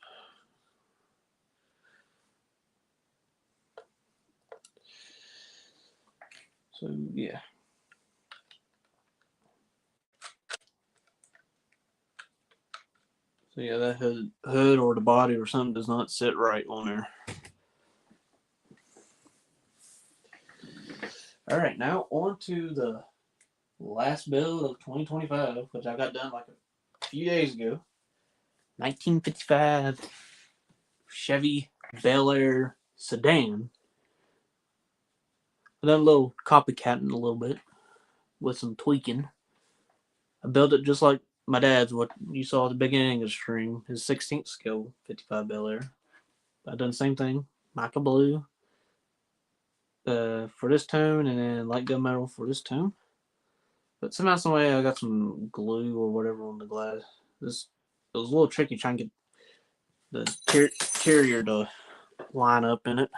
So yeah. So yeah, that hood or the body or something does not sit right on there. All right, now on to the last build of 2025, which I got done like a few days ago. 1955 Chevy Bel Air sedan. I done a little copycatting a little bit with some tweaking. I built it just like my dad's, what you saw at the beginning of the stream, his 16th scale 55 Bel Air. I done the same thing, mica blue for this tone, and then light gunmetal for this tone. But somehow, some way, I got some glue or whatever on the glass. It was a little tricky trying to get the carrier to line up in it.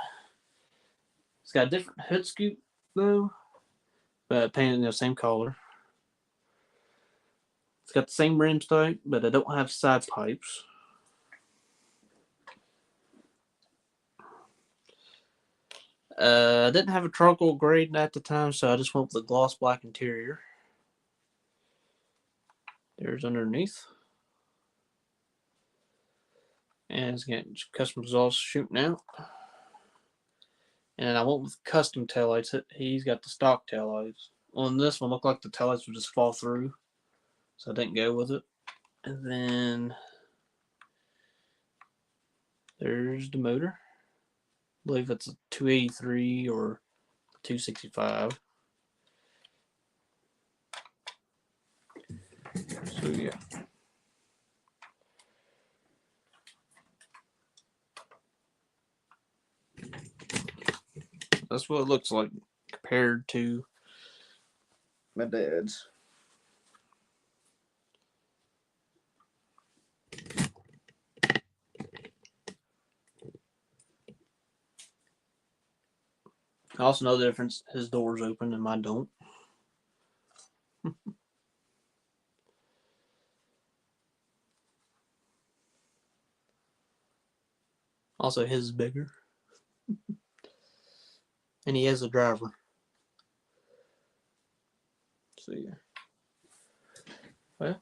It's got a different hood scoop though, but painted in the same color. It's got the same rim stock, but I don't have side pipes. I didn't have a charcoal grade at the time, so I just went with the gloss black interior. There's underneath. And it's got custom exhaust shooting out. And I went with custom taillights. He's got the stock taillights. On this one, looked like the taillights would just fall through, so I didn't go with it. And then there's the motor. I believe it's a 283 or 265. So yeah. That's what it looks like compared to my dad's. I also know the difference. His door's open and mine don't. Also, his is bigger. And he has a driver. So yeah. Well,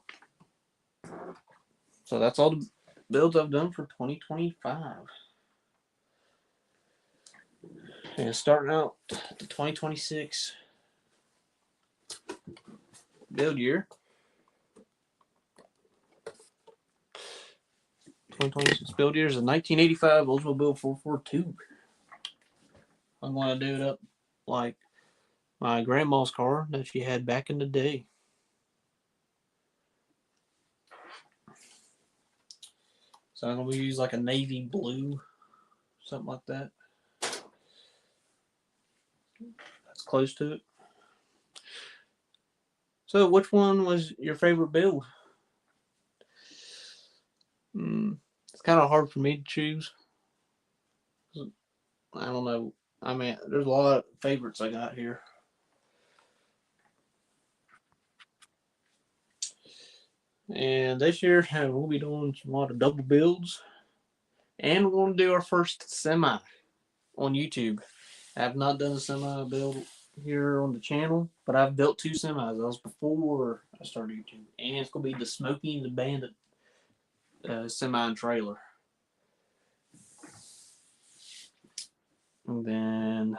so that's all the builds I've done for 2025. And starting out the 2026 build year. 2026 build year is a 1985 Oldsmobile 442. I'm going to do it up like my grandma's car that she had back in the day. So I'm going to use like a navy blue, something like that. That's close to it. So which one was your favorite build? It's kind of hard for me to choose. I don't know. I mean, there's a lot of favorites I got here. And this year, we'll be doing a lot of double builds. And we're going to do our first semi on YouTube. I have not done a semi build here on the channel, but I've built 2 semis. That was before I started YouTube. And it's going to be the Smokey and the Bandit semi and trailer. And then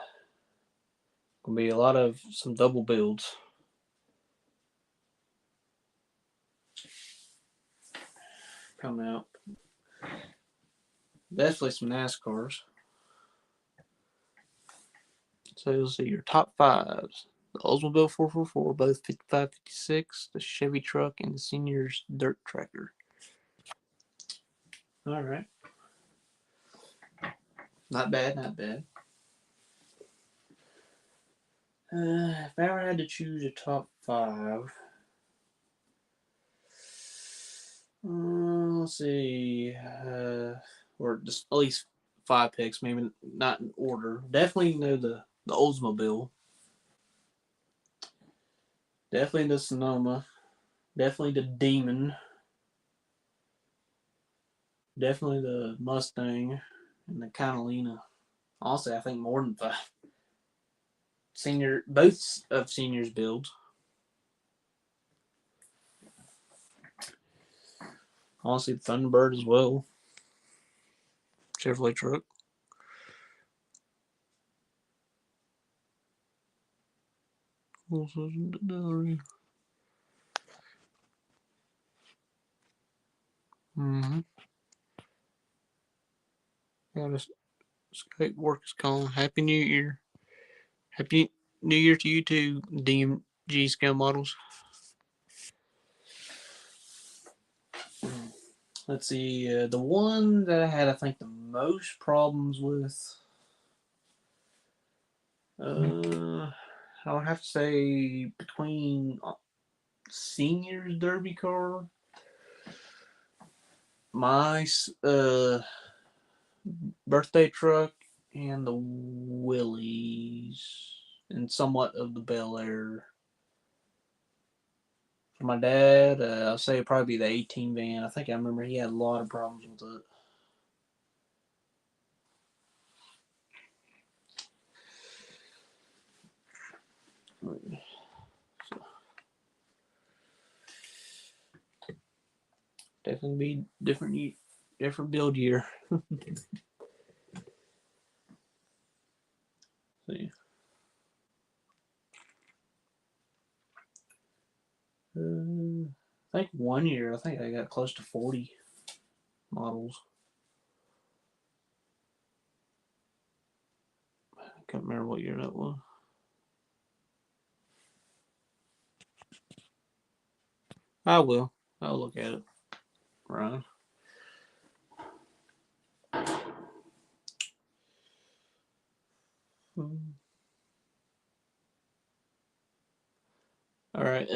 going to be a lot of some double builds. Coming out. Definitely some NASCARs. So you'll see your top 5s. The Oldsmobile 444, both 55, 56, the Chevy truck, and the Senior's dirt tractor. All right. Not bad, not bad. If I ever had to choose a top 5, let's see, or just at least 5 picks, maybe not in order. Definitely know the Oldsmobile. Definitely the Sonoma. Definitely the Demon. Definitely the Mustang and the Catalina. Honestly, I think more than 5. Both of Senior's builds. Honestly, Thunderbird as well. Chevrolet truck. Mm-hmm. Got Skype work is calling. Happy New Year. Happy New Year to you too, DMG scale models. Let's see. The one that I had, I think, the most problems with. I would have to say between Senior's Derby car, my birthday truck, and the Willys, and somewhat of the Bel Air. For my dad, I'll say it'd probably be the 18 van. I think I remember he had a lot of problems with it. So, definitely be different build year. See. I think one year, I think I got close to 40 models. I can't remember what year that was. I will. I'll look at it. Right. All right.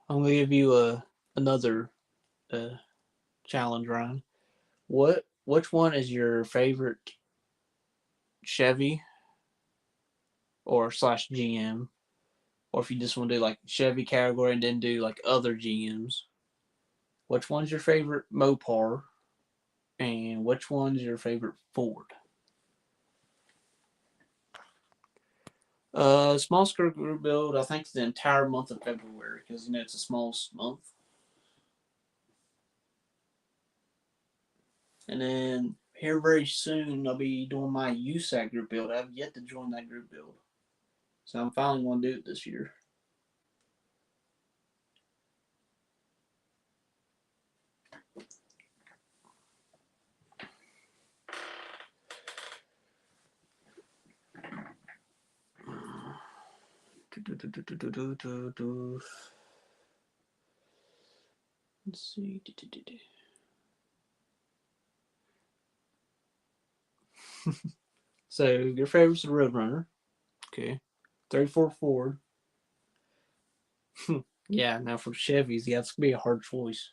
I'm gonna give you another challenge, Ryan. Which one is your favorite Chevy or slash GM? Or if you just want to do like Chevy category and then do like other GMs, which one's your favorite Mopar? And which one's your favorite Ford? Small screw group build, I think the entire month of February because it's a small month. And then here very soon I'll be doing my USAC group build. I've yet to join that group build. So I'm finally going to do it this year. Let's see. So your favorite's the Roadrunner. Okay. 34 Ford. Yeah, now for Chevys, yeah, it's gonna be a hard choice.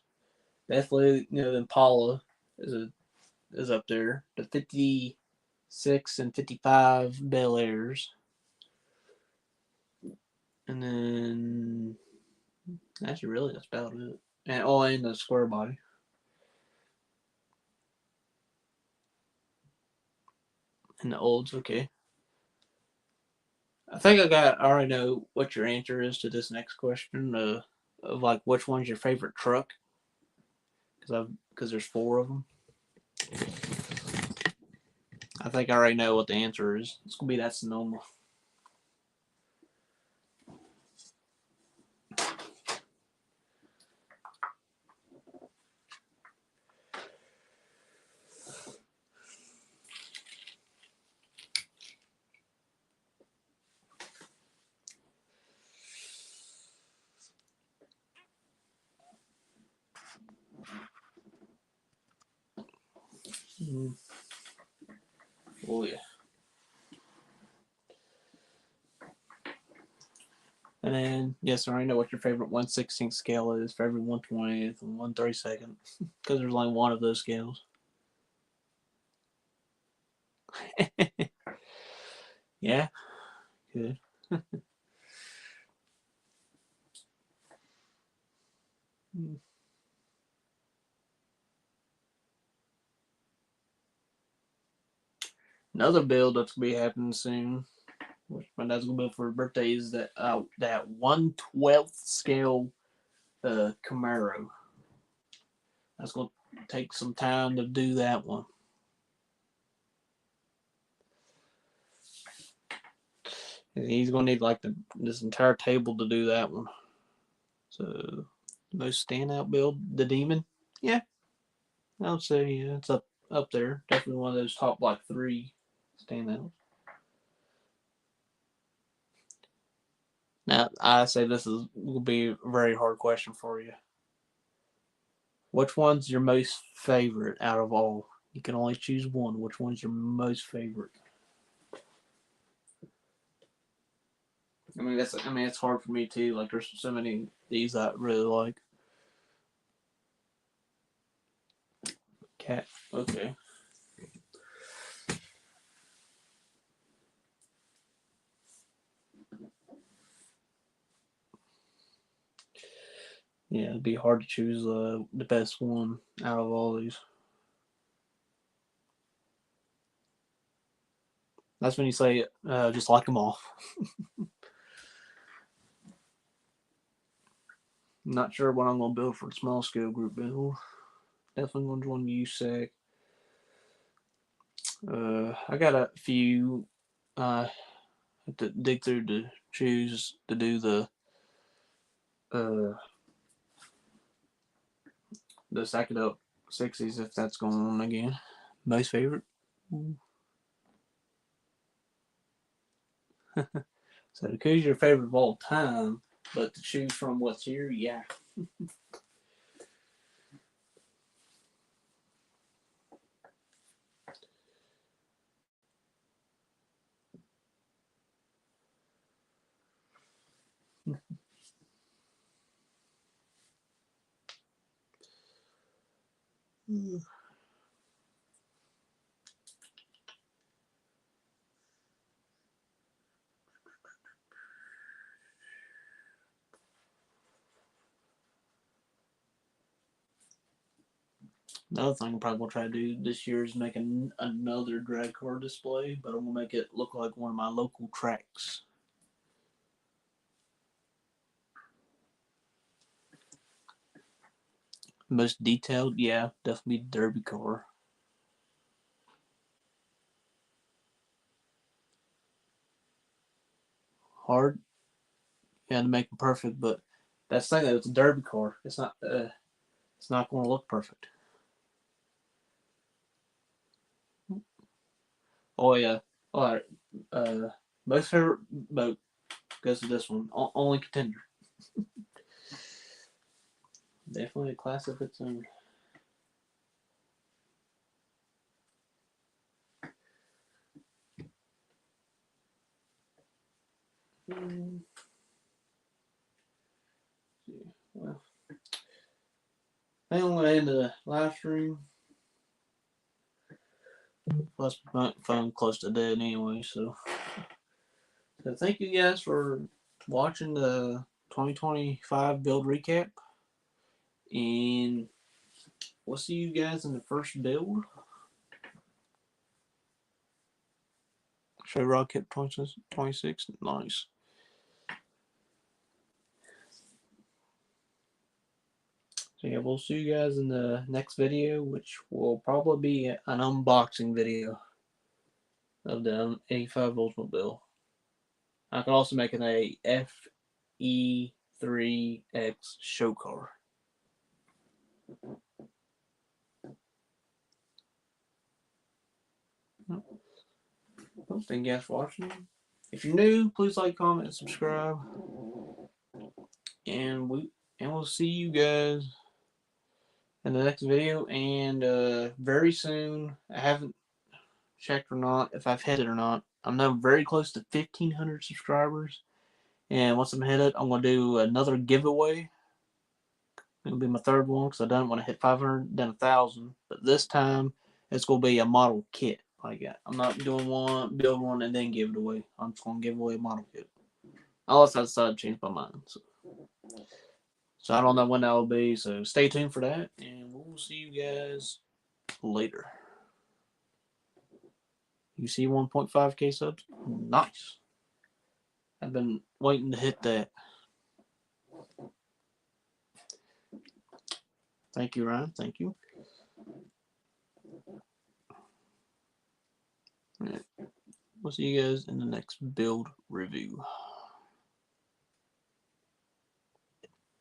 Definitely, the Impala is up there. The 56 and 55 Bel Airs, and then actually, really, that's about it. And and the square body. And the olds, okay. I already know what your answer is to this next question. Of like which one's your favorite truck? Because there's four of them. I think I already know what the answer is. It's gonna be that Sonoma. Mm. Oh yeah. And then yes, I already know what your favorite 1/16 scale is for every 1/20th and 1/32, because there's only one of those scales. Yeah, good. Another build that's gonna be happening soon, which my dad's gonna build for his birthday, is that 1/12 scale Camaro. That's gonna take some time to do that one. And he's gonna need like this entire table to do that one. So most standout build, the Demon. Yeah, I would say yeah, it's up there. Definitely one of those top like three standouts. Now, I say this will be a very hard question for you. Which one's your most favorite out of all? You can only choose one. Which one's your most favorite? I mean, it's hard for me too. Like, there's so many of these I really like. Cat. Okay. Yeah, it'd be hard to choose the best one out of all these. That's when you say just like them all. Not sure what I'm gonna build for the small scale group build. Definitely gonna join USAC. I got a few. Have to dig through to choose to do uh the stack it up 60s if that's going on again. Most favorite. So to choose your favorite of all time, but to choose from what's here, yeah. Another thing I'm probably gonna try to do this year is make another drag car display, but I'm gonna make it look like one of my local tracks. Most detailed, yeah, definitely derby car. Hard, yeah, to make it perfect, but that's the thing that it's a derby car. It's not going to look perfect. Oh yeah, all right. Most favorite boat goes to this one. Only contender. Definitely a class of its own. Well, I think I'm going to end the live stream. Plus, my phone close to dead anyway, so thank you guys for watching the 2025 build recap, and we'll see you guys in the first build. Show Rocket 26, nice. So yeah, we'll see you guys in the next video, which will probably be an unboxing video of the 85 Oldsmobile. I can also make it a FE3X show car. Well, thank you guys for watching. If you're new, please like, comment, and subscribe. And we'll see you guys in the next video. And very soon, I haven't checked or not if I've hit it or not. I'm now very close to 1,500 subscribers. And once I'm hit it, I'm gonna do another giveaway. It'll be my third one because I don't want to hit 500 then 1,000. But this time it's gonna be a model kit. Like I'm not doing one, build one, and then give it away. I'm just gonna give away a model kit. Unless I decide to change my mind. So I don't know when that will be. So stay tuned for that, and we'll see you guys later. You see 1.5K subs? Nice. I've been waiting to hit that. Thank you, Ryan. Thank you. All right. We'll see you guys in the next build review.